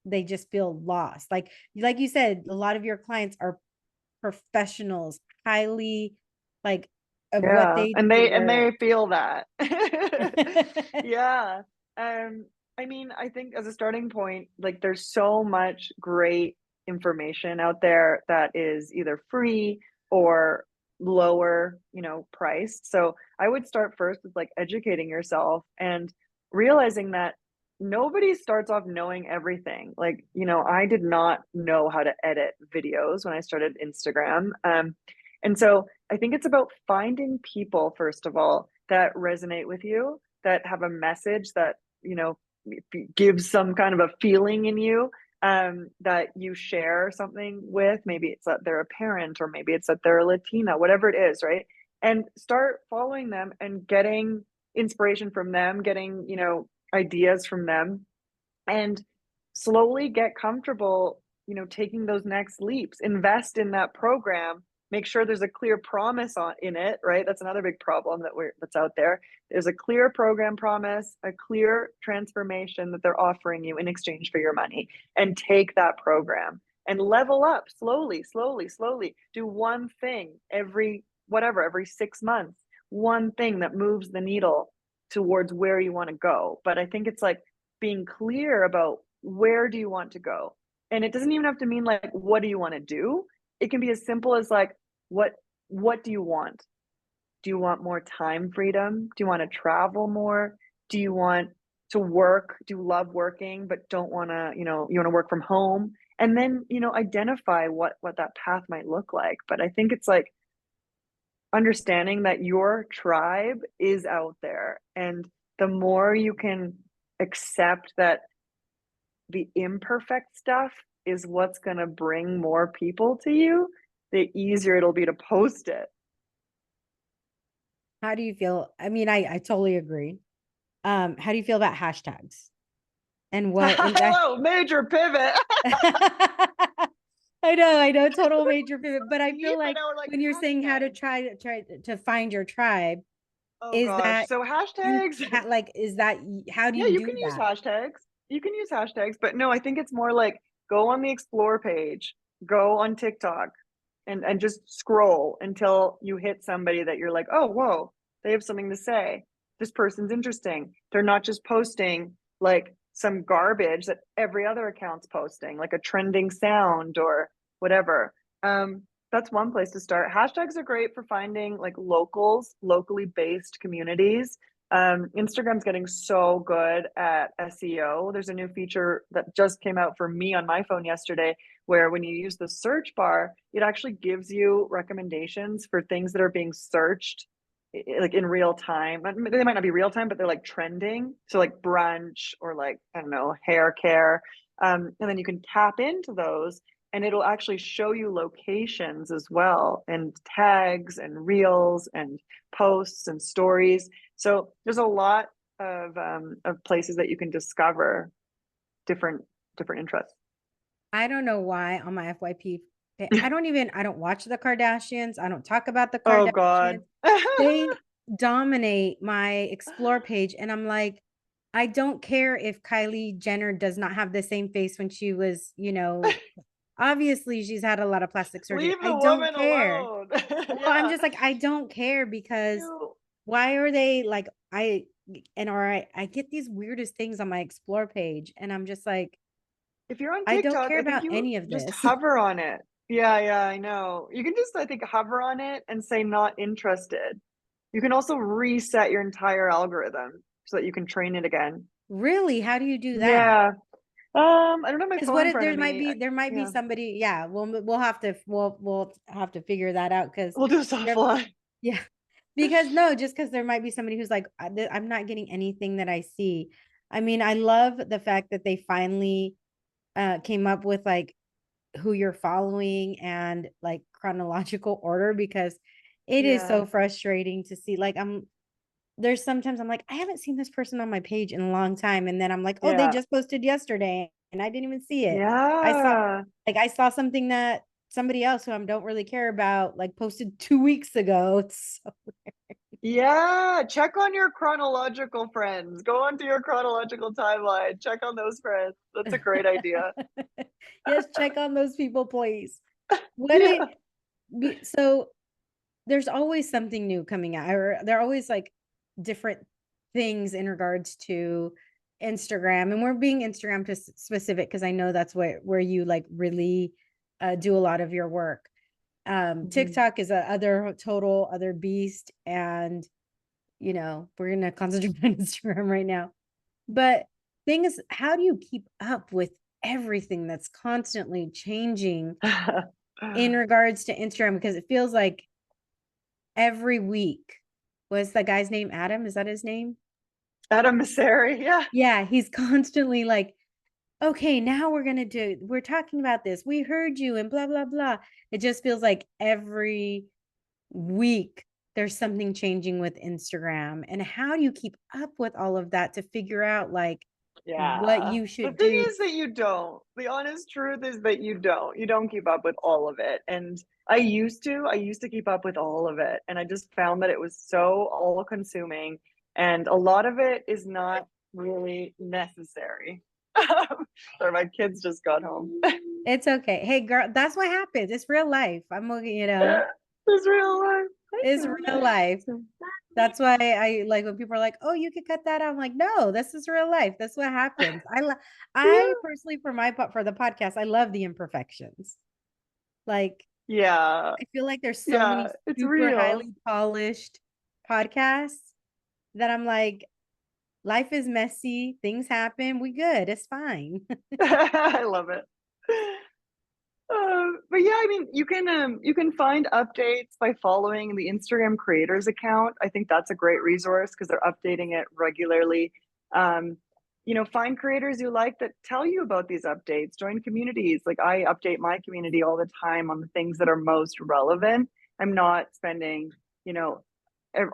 they just feel lost? Like you said, a lot of your clients are professionals, highly like of what Yeah, they and do. they Where feel that. Yeah. Um, I mean, I think as a starting point, like there's so much great information out there that is either free or lower, priced. So I would start first with like educating yourself and realizing that nobody starts off knowing everything. Like, I did not know how to edit videos when I started Instagram. And so I think it's about finding people, first of all, that resonate with you, that have a message that, gives some kind of a feeling in you, that you share something with. Maybe it's that they're a parent, or maybe it's that they're a Latina, whatever it is, right? And start following them and getting inspiration from them, getting, ideas from them, and slowly get comfortable, taking those next leaps. Invest in that program. Make sure there's a clear promise in it, right? That's another big problem that's out there. There's a clear program promise, a clear transformation that they're offering you in exchange for your money, and take that program and level up slowly, slowly, slowly. Do one thing every 6 months, one thing that moves the needle towards where you want to go. But I think it's like being clear about where do you want to go. And it doesn't even have to mean like what do you want to do. It can be as simple as like what what do you want? Do you want more time freedom? Do you want to travel more? Do you want to work? Do you love working but don't want to, you want to work from home? And then, identify what that path might look like. But I think it's like understanding that your tribe is out there, and the more you can accept that the imperfect stuff is what's going to bring more people to you, the easier it'll be to post it. how do you feel? I mean, I totally agree. How do you feel about hashtags and what and that Hello, major pivot. I know, total major pivot, but I feel Deep, and like now we're like when you're saying how to hashtags. try to find your tribe, Oh is gosh. that So you hashtags. like is that how do Yeah, you you do can use that? hashtags. You can use hashtags, but no, I think it's more like go on the explore page, go on TikTok, and just scroll until you hit somebody that you're like, oh, whoa, they have something to say. This person's interesting. They're not just posting like some garbage that every other account's posting, like a trending sound or whatever. That's one place to start. Hashtags are great for finding like locally based communities. Instagram's getting so good at SEO. There's a new feature that just came out for me on my phone yesterday, where when you use the search bar, it actually gives you recommendations for things that are being searched like in real time. They might not be real time, but they're like trending. So like brunch or like, I don't know, hair care. And then you can tap into those and it'll actually show you locations as well, and tags and reels and posts and stories. So there's a lot of places that you can discover different different interests. I don't know why on my FYP I don't watch the Kardashians. I don't talk about the Oh God. Kardashians. They dominate my explore page and I'm like, I don't care if Kylie Jenner does not have the same face when she was, obviously she's had a lot of plastic surgery. Leave I the don't woman care. alone. Well, I'm Yeah. just like, I don't care because You why are they like I get these weirdest things on my explore page and I'm just like, if you're on I don't TikTok, care I think about you any of just this. hover on it. Yeah, yeah, I know. You can just, I think, hover on it and say not interested. You can also reset your entire algorithm so that you can train it again. Really? How do you do that? Yeah. I don't have my Because phone what in if front of me. there might be Yeah, somebody, yeah, we'll have to figure that out because we'll do this there, offline. yeah, because no, just because there might be somebody who's like, I'm not getting anything that I see. I mean, I love the fact that they finally came up with like who you're following and like chronological order because it is Yeah, so frustrating to see. Like there's sometimes I'm like, I haven't seen this person on my page in a long time. And then I'm like, oh, they yeah, just posted yesterday and I didn't even see it. yeah. I saw something that somebody else who I don't really care about like posted 2 weeks ago. It's so Yeah, check on your chronological friends. Go onto your chronological timeline. Check on those friends. That's a great idea. yes, check on those people, please. What it Yeah. so there's always something new coming out, or there are always like different things in regards to Instagram, and we're being Instagram specific because I know that's where you like really do a lot of your work. Mhm. TikTok is a other total other beast, and we're gonna concentrate on Instagram right now. But thing is, how do you keep up with everything that's constantly changing in regards to Instagram? Because it feels like every week. Was the guy's name Adam? Is that his name? Adam Masseri, yeah. Yeah, he's constantly like, okay, now we're talking about this. We heard you and blah, blah, blah. It just feels like every week there's something changing with Instagram. And how do you keep up with all of that to figure out like what Yeah. you The should thing do? is that you don't. The honest truth is that you don't. You don't keep up with all of it. And I used to keep up with all of it. And I just found that it was so all consuming. And a lot of it is not really necessary. Sorry, my kids just got home. It's okay. Hey, girl, that's what happens. It's real life. I'm looking, It's real life. it's real life. That's why I like when people are like, "Oh, you could cut that out." I'm like, "No, this is real life. That's what happens." I Yeah. personally for the podcast, I love the imperfections. Like, Yeah. I feel like there's so Yeah. many It's super real. highly polished podcasts that I'm like, life is messy, things happen, we good, it's fine. I love it. But yeah, I mean, you can find updates by following the Instagram creators account. I think that's a great resource because they're updating it regularly. Um, find creators you like that tell you about these updates. Join communities. Like I update my community all the time on the things that are most relevant. I'm not spending, you know,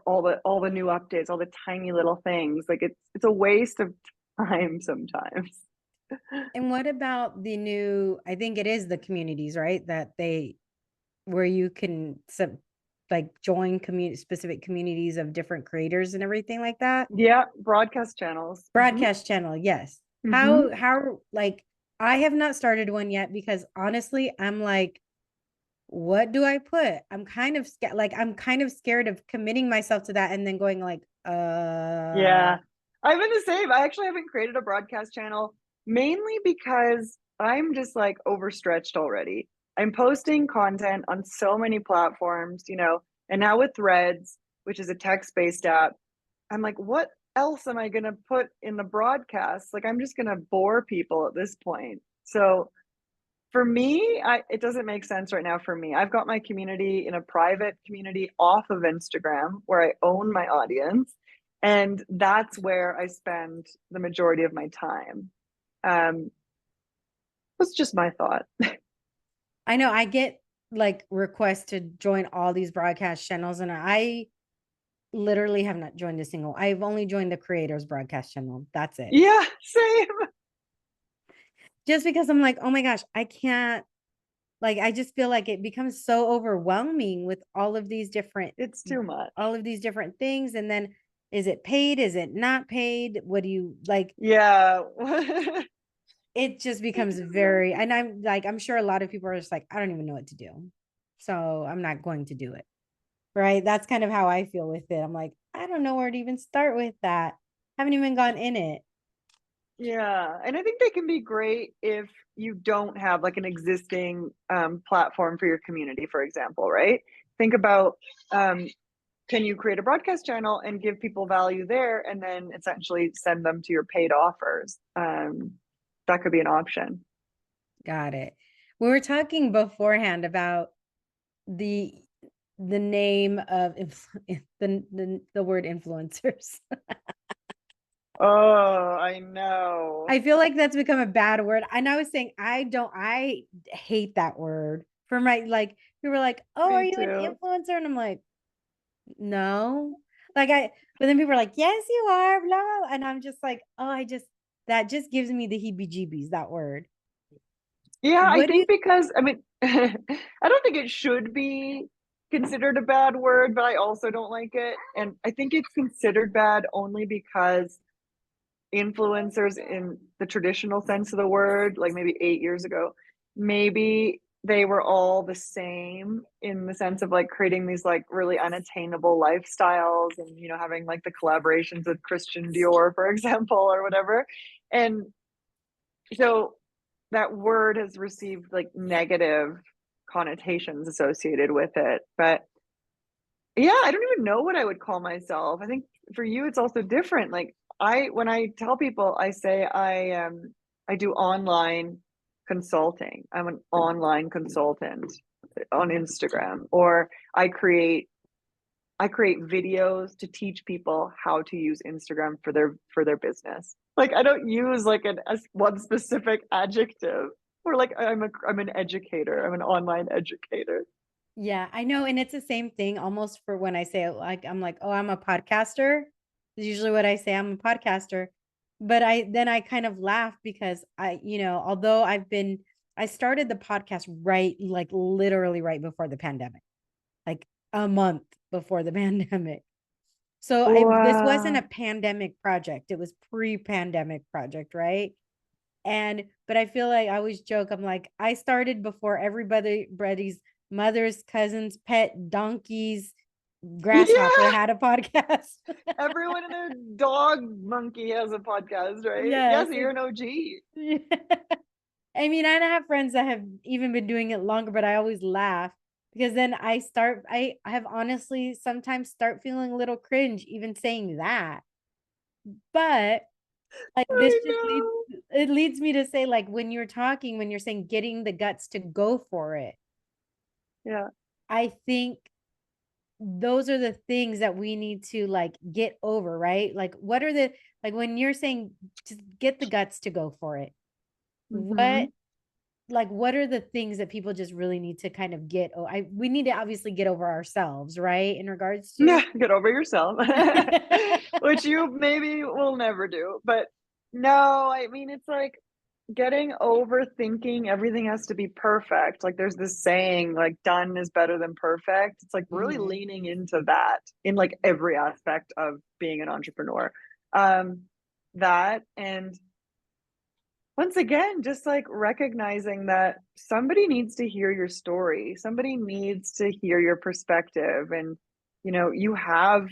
all the new updates, all the tiny little things. Like it's a waste of time sometimes. And what about the new, I think it is the communities, right? That they where you can like join community specific communities of different creators and everything like that. Yeah, broadcast channels. Broadcast channel, yes. Hmm. How like I have not started one yet because honestly, I'm like, what do I put? I'm kind of scared. Like I'm kind of scared of committing myself to that and then going like, Yeah, I've been the same. I actually haven't created a broadcast channel mainly because I'm just like overstretched already. I'm posting content on so many platforms, and now with Threads, which is a text-based app, I'm like, what else am I going to put in the broadcast? Like, I'm just going to bore people at this point. So for me, it doesn't make sense right now for me. I've got my community in a private community off of Instagram where I own my audience, and that's where I spend the majority of my time. Um, that's just my thought. I know I get like requests to join all these broadcast channels, and I literally have not joined a single. I've only joined the creators broadcast channel. That's it. Yeah, same. Just because I'm like, oh my gosh, I can't like I just feel like it becomes so overwhelming with It's too much. all of these different things. And then is it paid? Is it not paid? What do you like? Yeah. It just It's becomes too much. very, and I'm like, I'm sure a lot of people are just like, I don't even know what to do. So I'm not going to do it. Right. That's kind of how I feel with it. I'm like, I don't know where to even start with that. Haven't even gone in it. Yeah, and I think they can be great if you don't have like an existing platform for your community, for example, right? Think about um, can you create a broadcast channel and give people value there and then essentially send them to your paid offers? that could be an option. Got it. We were talking beforehand about the name of the word influencers. Oh, I know. I feel like that's become a bad word. And I was saying I hate that word. For my like we were like, "Oh, are Me you an too. influencer?" And I'm like, "No." But then people are like, "Yes, you are." Blah, blah, blah. And I'm just like, "Oh, that just gives me the heebie-jeebies, that word." Yeah, I What do you think because I mean, I don't think it should be considered a bad word, but I also don't like it. And I think it's considered bad only because influencers in the traditional sense of the word, like maybe 8 years ago, maybe they were all the same in the sense of like creating these like really unattainable lifestyles and having like the collaborations with Christian Dior, for example, or whatever. And so that word has received like negative connotations associated with it. But yeah, I don't even know what I would call myself. I think for you it's also different. Like when I tell people, I say I do online consulting. I'm an online consultant on Instagram, or I create videos to teach people how to use Instagram for their business. Like I don't use like one specific adjective. Or like I'm an educator. I'm an online educator. Yeah, I know. And it's the same thing almost for when I say it, like, I'm like, oh, I'm a podcaster. Is usually what I say. I'm a podcaster. But I kind of laugh because although I started the podcast right, like literally right before the pandemic, like a month before the pandemic. So this wasn't a Wow. pandemic project. It was pre-pandemic project, right? But I feel like I always joke, I'm like, I started before everybody's mother's cousins, pet donkeys, grasshopper Yeah, had a podcast. everyone and their dog monkey has a podcast, right? Yeah, Yes. so you're an OG. Yeah. I mean, I have friends that have even been doing it longer, but I always laugh because then I have honestly sometimes start feeling a little cringe even saying that. But like this I just leads know. it leads me to say, like, when you're talking, when you're saying getting the guts to go for it, Yeah. I think those are the things that we need to like get over, right? Like what are the like when you're saying just get the guts to go for it, what Hmm. what are the things that people just really need to kind of we need to obviously get over ourselves, right? In regards to Yeah, get over yourself, which you maybe will never do. But no, I mean, it's like getting over thinking everything has to be perfect. Like there's this saying, like done is better than perfect. It's like really Mhm. leaning into that in like every aspect of being an entrepreneur. Um, that and once again, just like recognizing that somebody needs to hear your story, somebody needs to hear your perspective. And, you have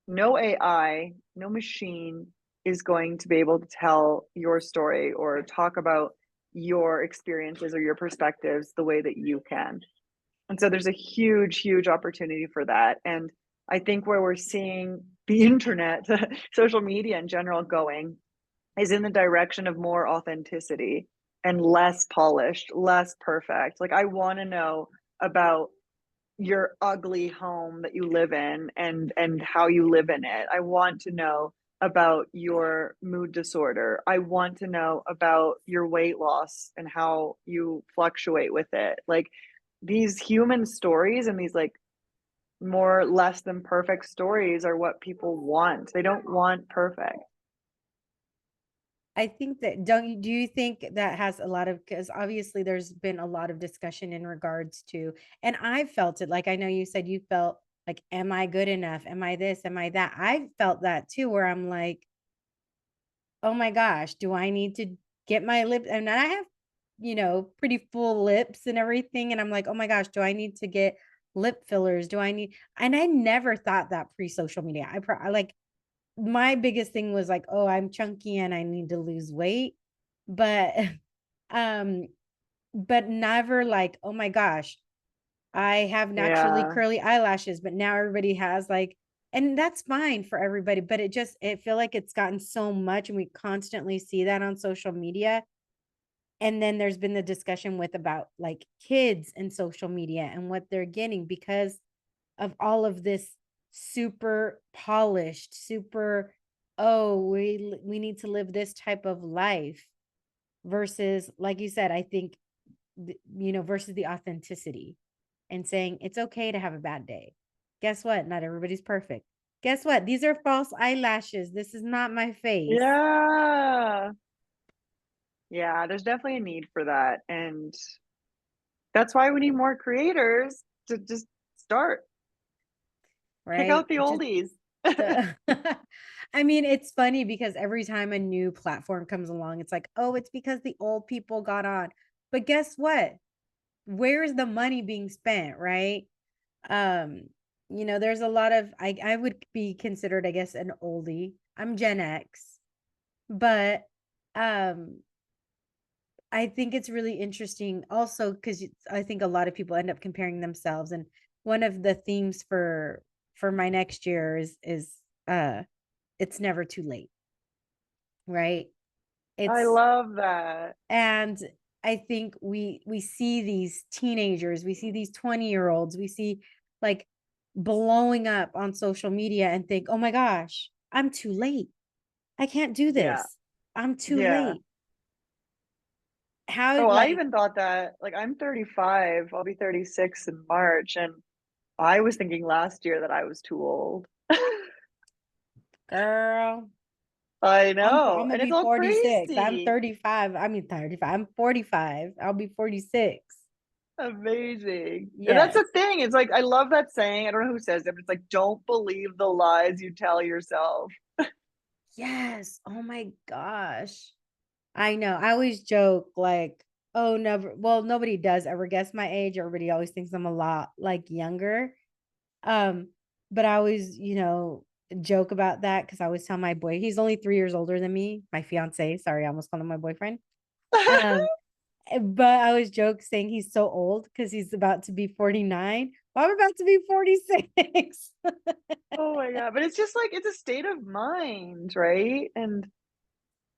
no AI, no machine is going to be able to tell your story or talk about your experiences or your perspectives the way that you can. And so there's a huge, huge opportunity for that. And I think where we're seeing the internet, social media in general going is in the direction of more authenticity and less polished, less perfect. Like I want to know about your ugly home that you live in and how you live in it. I want to know about your mood disorder. I want to know about your weight loss and how you fluctuate with it. Like these human stories and these like more less than perfect stories are what people want. They don't want perfect. I think that do you think that has a lot of, because obviously there's been a lot of discussion in regards to, and I felt it, like I know you said you felt like, am I good enough? Am I this? Am I that? I felt that too, where I'm like, oh my gosh, do I need to get my lips? And I have, pretty full lips and everything. And I'm like, oh my gosh, do I need to get lip fillers? Do I need, and I never thought that pre-social media. I like, my biggest thing was like, oh, I'm chunky and I need to lose weight. But um, but never like, oh my gosh, I have naturally Yeah. curly eyelashes, but now everybody has like And that's fine for everybody, but it feel like it's gotten so much and we constantly see that on social media. And then there's been the discussion with about like kids and social media and what they're getting because of all of this super polished, super, oh, we need to live this type of life versus, like you said, I think, versus the authenticity and saying it's okay to have a bad day. Guess what? Not everybody's perfect. Guess what? These are false eyelashes. This is not my face. Yeah. Yeah, there's definitely a need for that. And that's why we need more creators to just start. Kick Right? out the Just oldies. the I mean, it's funny because every time a new platform comes along, it's like, oh, it's because the old people got on. But guess what? Where's the money being spent, right? Um, there's a lot of I would be considered, I guess, an oldie. I'm Gen X, but um I think it's really interesting also because I think a lot of people end up comparing themselves. And one of the themes for my next year is uh it's never too late, right? I It's love that. and I think we see these teenagers, we see these 20-year-olds, we see like blowing up on social media and think, oh my gosh, I'm too late. I can't do Yeah. this. I'm too Yeah. late. How Oh, I like even thought that, like, I'm 35, I'll be 36 in March, and I was thinking last year that I was too old. girl, I I'm know, gonna and it's be all 46. I'm crazy. 35. I mean 35. I'm 45. I'll be 46. Amazing. And that's Yes. the thing. It's like I love that saying. I don't know who says it, but it's like don't believe the lies you tell yourself. Yes. Oh my gosh. I know. I always joke like, oh, never. Well, nobody does ever guess my age. Everybody always thinks I'm a lot like younger. Um, but I always, joke about that because I always tell my boy, he's only 3 years older than me, my fiance. Sorry, I almost called him my boyfriend. Um, but I always joke saying he's so old because he's about to be 49. Well, I'm about to be 46. Oh my god. But it's just like it's a state of mind, right? And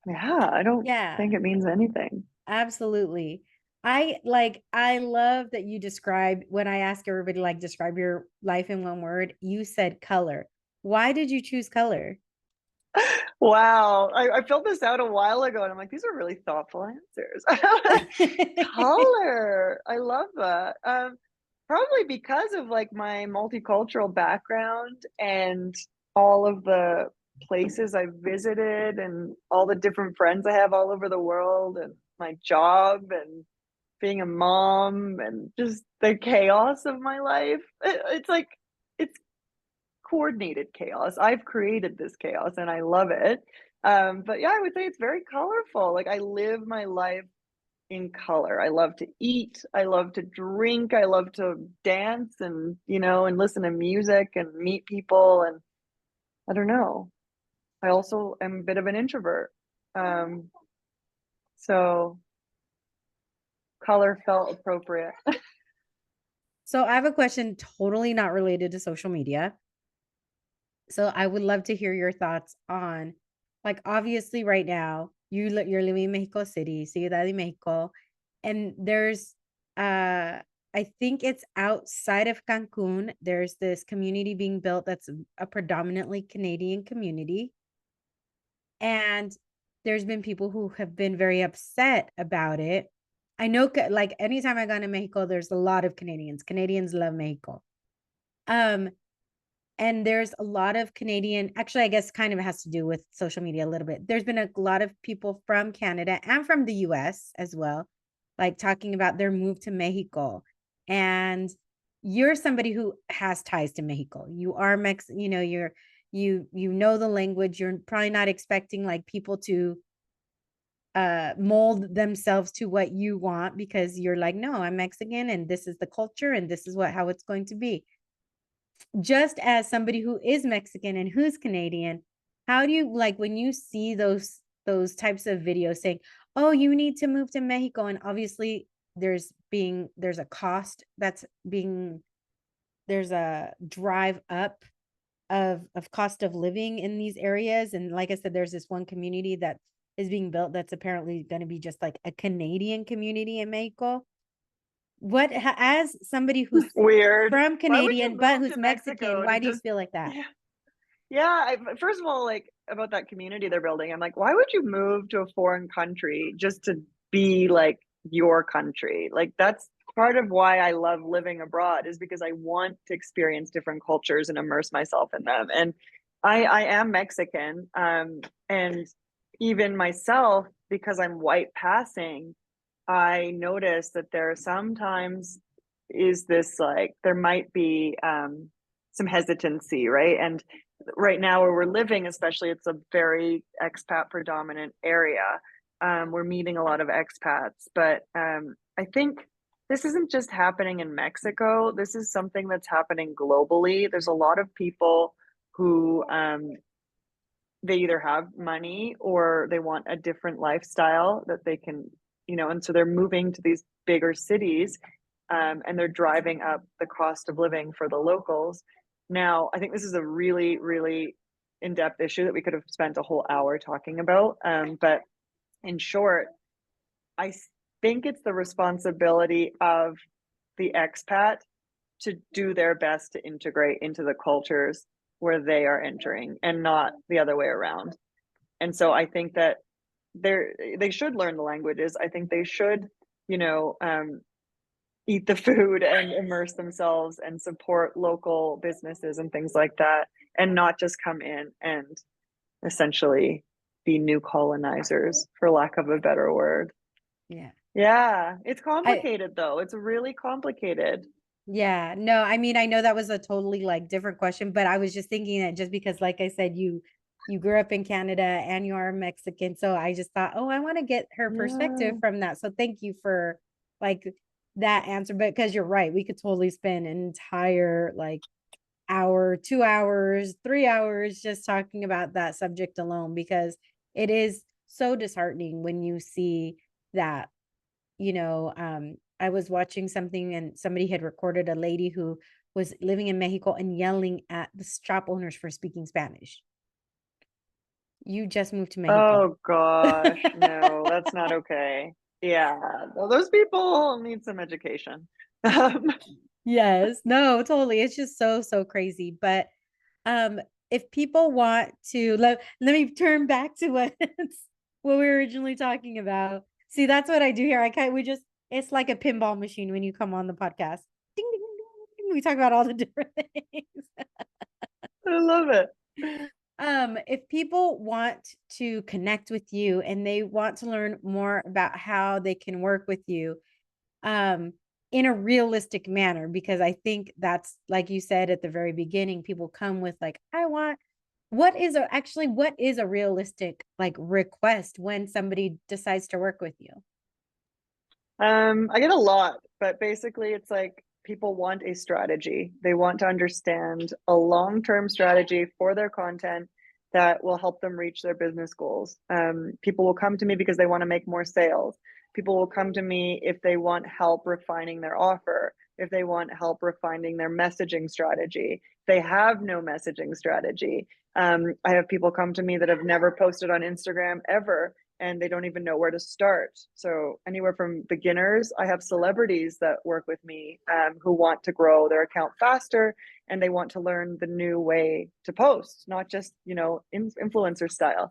yeah, I don't Yeah. think it means anything. Absolutely. I love that you describe when I ask everybody like describe your life in one word, you said color. Why did you choose color? Wow. I filled this out a while ago and I'm like, these are really thoughtful answers. Color. I love that. Probably because of like my multicultural background and all of the places I've visited and all the different friends I have all over the world and my job and being a mom and just the chaos of my life. It's like it's coordinated chaos. I've created this chaos and I love it. But yeah, I would say it's very colorful. Like I live my life in color. I love to eat. I love to drink. I love to dance and, and listen to music and meet people. And I don't know. I also am a bit of an introvert. Um, so color felt appropriate. So I have a question totally not related to social media. So I would love to hear your thoughts on like obviously right now you're living in Mexico City, Ciudad de Mexico, and there's I think it's outside of Cancun. There's this community being built that's a predominantly Canadian community. And there's been people who have been very upset about it. I know like anytime I go to Mexico, there's a lot of Canadians. Canadians love Mexico. Um, and there's a lot of Canadian, actually, I guess kind of has to do with social media a little bit. There's been a lot of people from Canada and from the US as well, like talking about their move to Mexico. And you're somebody who has ties to Mexico. You are you know the language. You're probably not expecting like people to mold themselves to what you want because you're like, no, I'm Mexican and this is the culture and this is how it's going to be. Just as somebody who is Mexican and who's Canadian, how do you like when you see those types of videos saying, "Oh, you need to move to Mexico," and obviously there's a cost that's being there's a drive up of cost of living in these areas. And like I said, there's this one community that is being built that's apparently going to be just like a Canadian community in Mexico. As somebody who's Weird. from Why would you Canadian but move who's to Mexican, Mexico to why do you just feel like that? yeah. Yeah, first of all, like about that community they're building, I'm like, why would you move to a foreign country just to be like your country? Like that's part of why I love living abroad is because I want to experience different cultures and immerse myself in them. And I am Mexican, and even myself, because I'm white passing, I notice that there sometimes is this like there might be some hesitancy, right? And right now where we're living, especially, it's a very expat predominant area. We're meeting a lot of expats, but I think this isn't just happening in Mexico. This is something that's happening globally. There's a lot of people who they either have money or they want a different lifestyle that they can, and so they're moving to these bigger cities, and they're driving up the cost of living for the locals. Now, I think this is a really, really in-depth issue that we could have spent a whole hour talking about. But in short, I think it's the responsibility of the expat to do their best to integrate into the cultures where they are entering and not the other way around. And so I think that they should learn the languages. I think they should, you know, eat the food and immerse themselves and support local businesses and things like that, and not just come in and essentially be new colonizers, for lack of a better word. Yeah. Yeah, it's I complicated though. It's really complicated. Yeah, no, I mean, I know that was a totally like different question, but I was just thinking that just because, like I said, you grew up in Canada and you are Mexican, so I just thought, oh, I want to get her perspective Yeah. from that. So thank you for like that answer. But because you're right, we could totally spend an entire like hour, 2 hours, 3 hours just talking about that subject alone because it is so disheartening when you see that I was watching something and somebody had recorded a lady who was living in Mexico and yelling at the shop owners for speaking Spanish. You just moved to Mexico. Oh gosh, no, that's not okay. Yeah, well, those people need some education. Um, Yes, no, totally. It's just so, so crazy. But if people want to let me turn back to what we were originally talking about. See, that's what I do here. It's like a pinball machine when you come on the podcast. Ding, ding, ding, ding. We talk about all the different things. I love it. If people want to connect with you and they want to learn more about how they can work with you, um, in a realistic manner, because I think that's like you said at the very beginning, people come with like, what is a realistic like request when somebody decides to work with you? I get a lot, but basically it's like people want a strategy. They want to understand a long-term strategy for their content that will help them reach their business goals. People will come to me because they want to make more sales. People will come to me if they want help refining their offer, if they want help refining their messaging strategy. They have no messaging strategy. I have people come to me that have never posted on Instagram ever, and they don't even know where to start. So anywhere from beginners, I have celebrities that work with me, who want to grow their account faster, and they want to learn the new way to post, not just influencer style.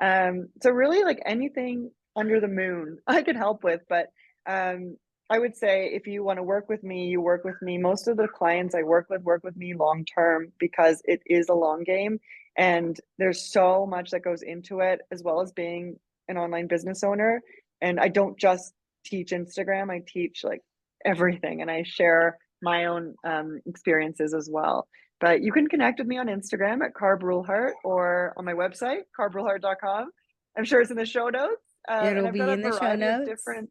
So really, like anything under the moon, I can help with. But I would say if you want to work with me, you work with me. Most of the clients I work with me long term because it is a long game, and there's so much that goes into it, as well as being an online business owner. And I don't just teach Instagram, I teach like everything, and I share my own experiences as well. But you can connect with me on Instagram at Kar Brulhardt or on my website, carbrulhardt.com. I'm sure it's in the show notes. And It'll I've got be a in the show variety of notes. different,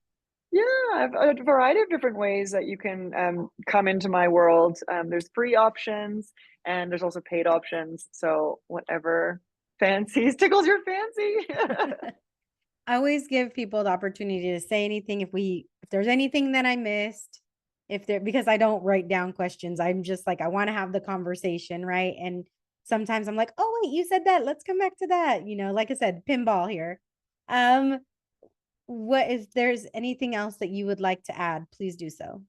yeah, I've a variety of different ways that you can come into my world. There's free options and there's also paid options. So whatever fancies tickles your fancy. I always give people the opportunity to say anything if there's anything that I missed, if there because I don't write down questions. I'm just like I want to have the conversation, right? And sometimes I'm like, oh wait, you said that. Let's come back to that. Like I said, pinball here. Um, what if there's anything else that you would like to add, please do so.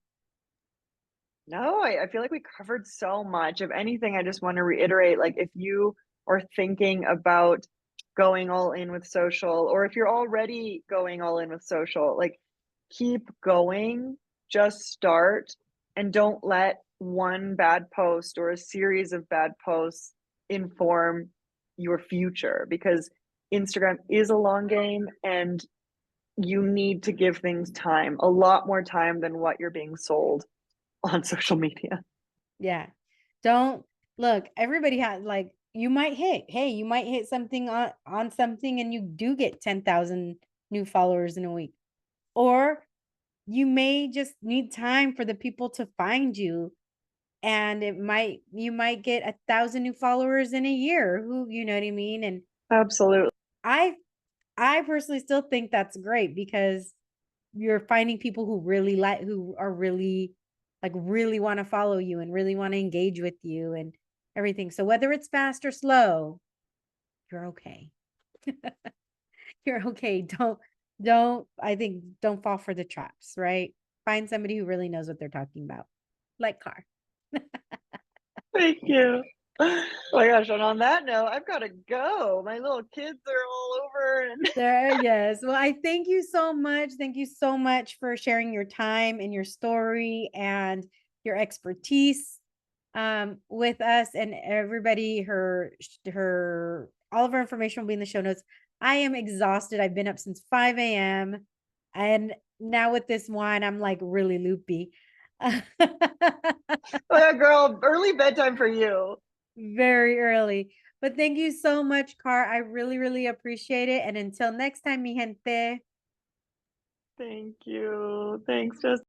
No, I feel like we covered so much. If anything, I just want to reiterate, like, if you are thinking about going all in with social, or if you're already going all in with social, like, keep going, just start, and don't let one bad post or a series of bad posts inform your future, because Instagram is a long game and you need to give things time, a lot more time than what you're being sold on social media. Yeah. Don't look, everybody has like you might hit something on something and you do get 10,000 new followers in a week. Or you may just need time for the people to find you, and you might get 1,000 new followers in a year. You know what I mean? And Absolutely. I I personally still think that's great because you're finding people who are really like really want to follow you and really want to engage with you and everything. So whether it's fast or slow, you're okay. You're okay. Don't fall for the traps, right? Find somebody who really knows what they're talking about. Like Car. Thank you. Oh my gosh, and on that note, I've gotta go. My little kids are all over and There, yes. Well, I thank you so much. Thank you so much for sharing your time and your story and your expertise with us and everybody. Her all of our information will be in the show notes. I am exhausted. I've been up since 5 a.m. and now with this wine, I'm like really loopy. oh yeah, girl, early bedtime for you. Very early. But thank you so much, Car. I really, really appreciate it. And until next time, mi gente. Thank you. Thanks, Jess.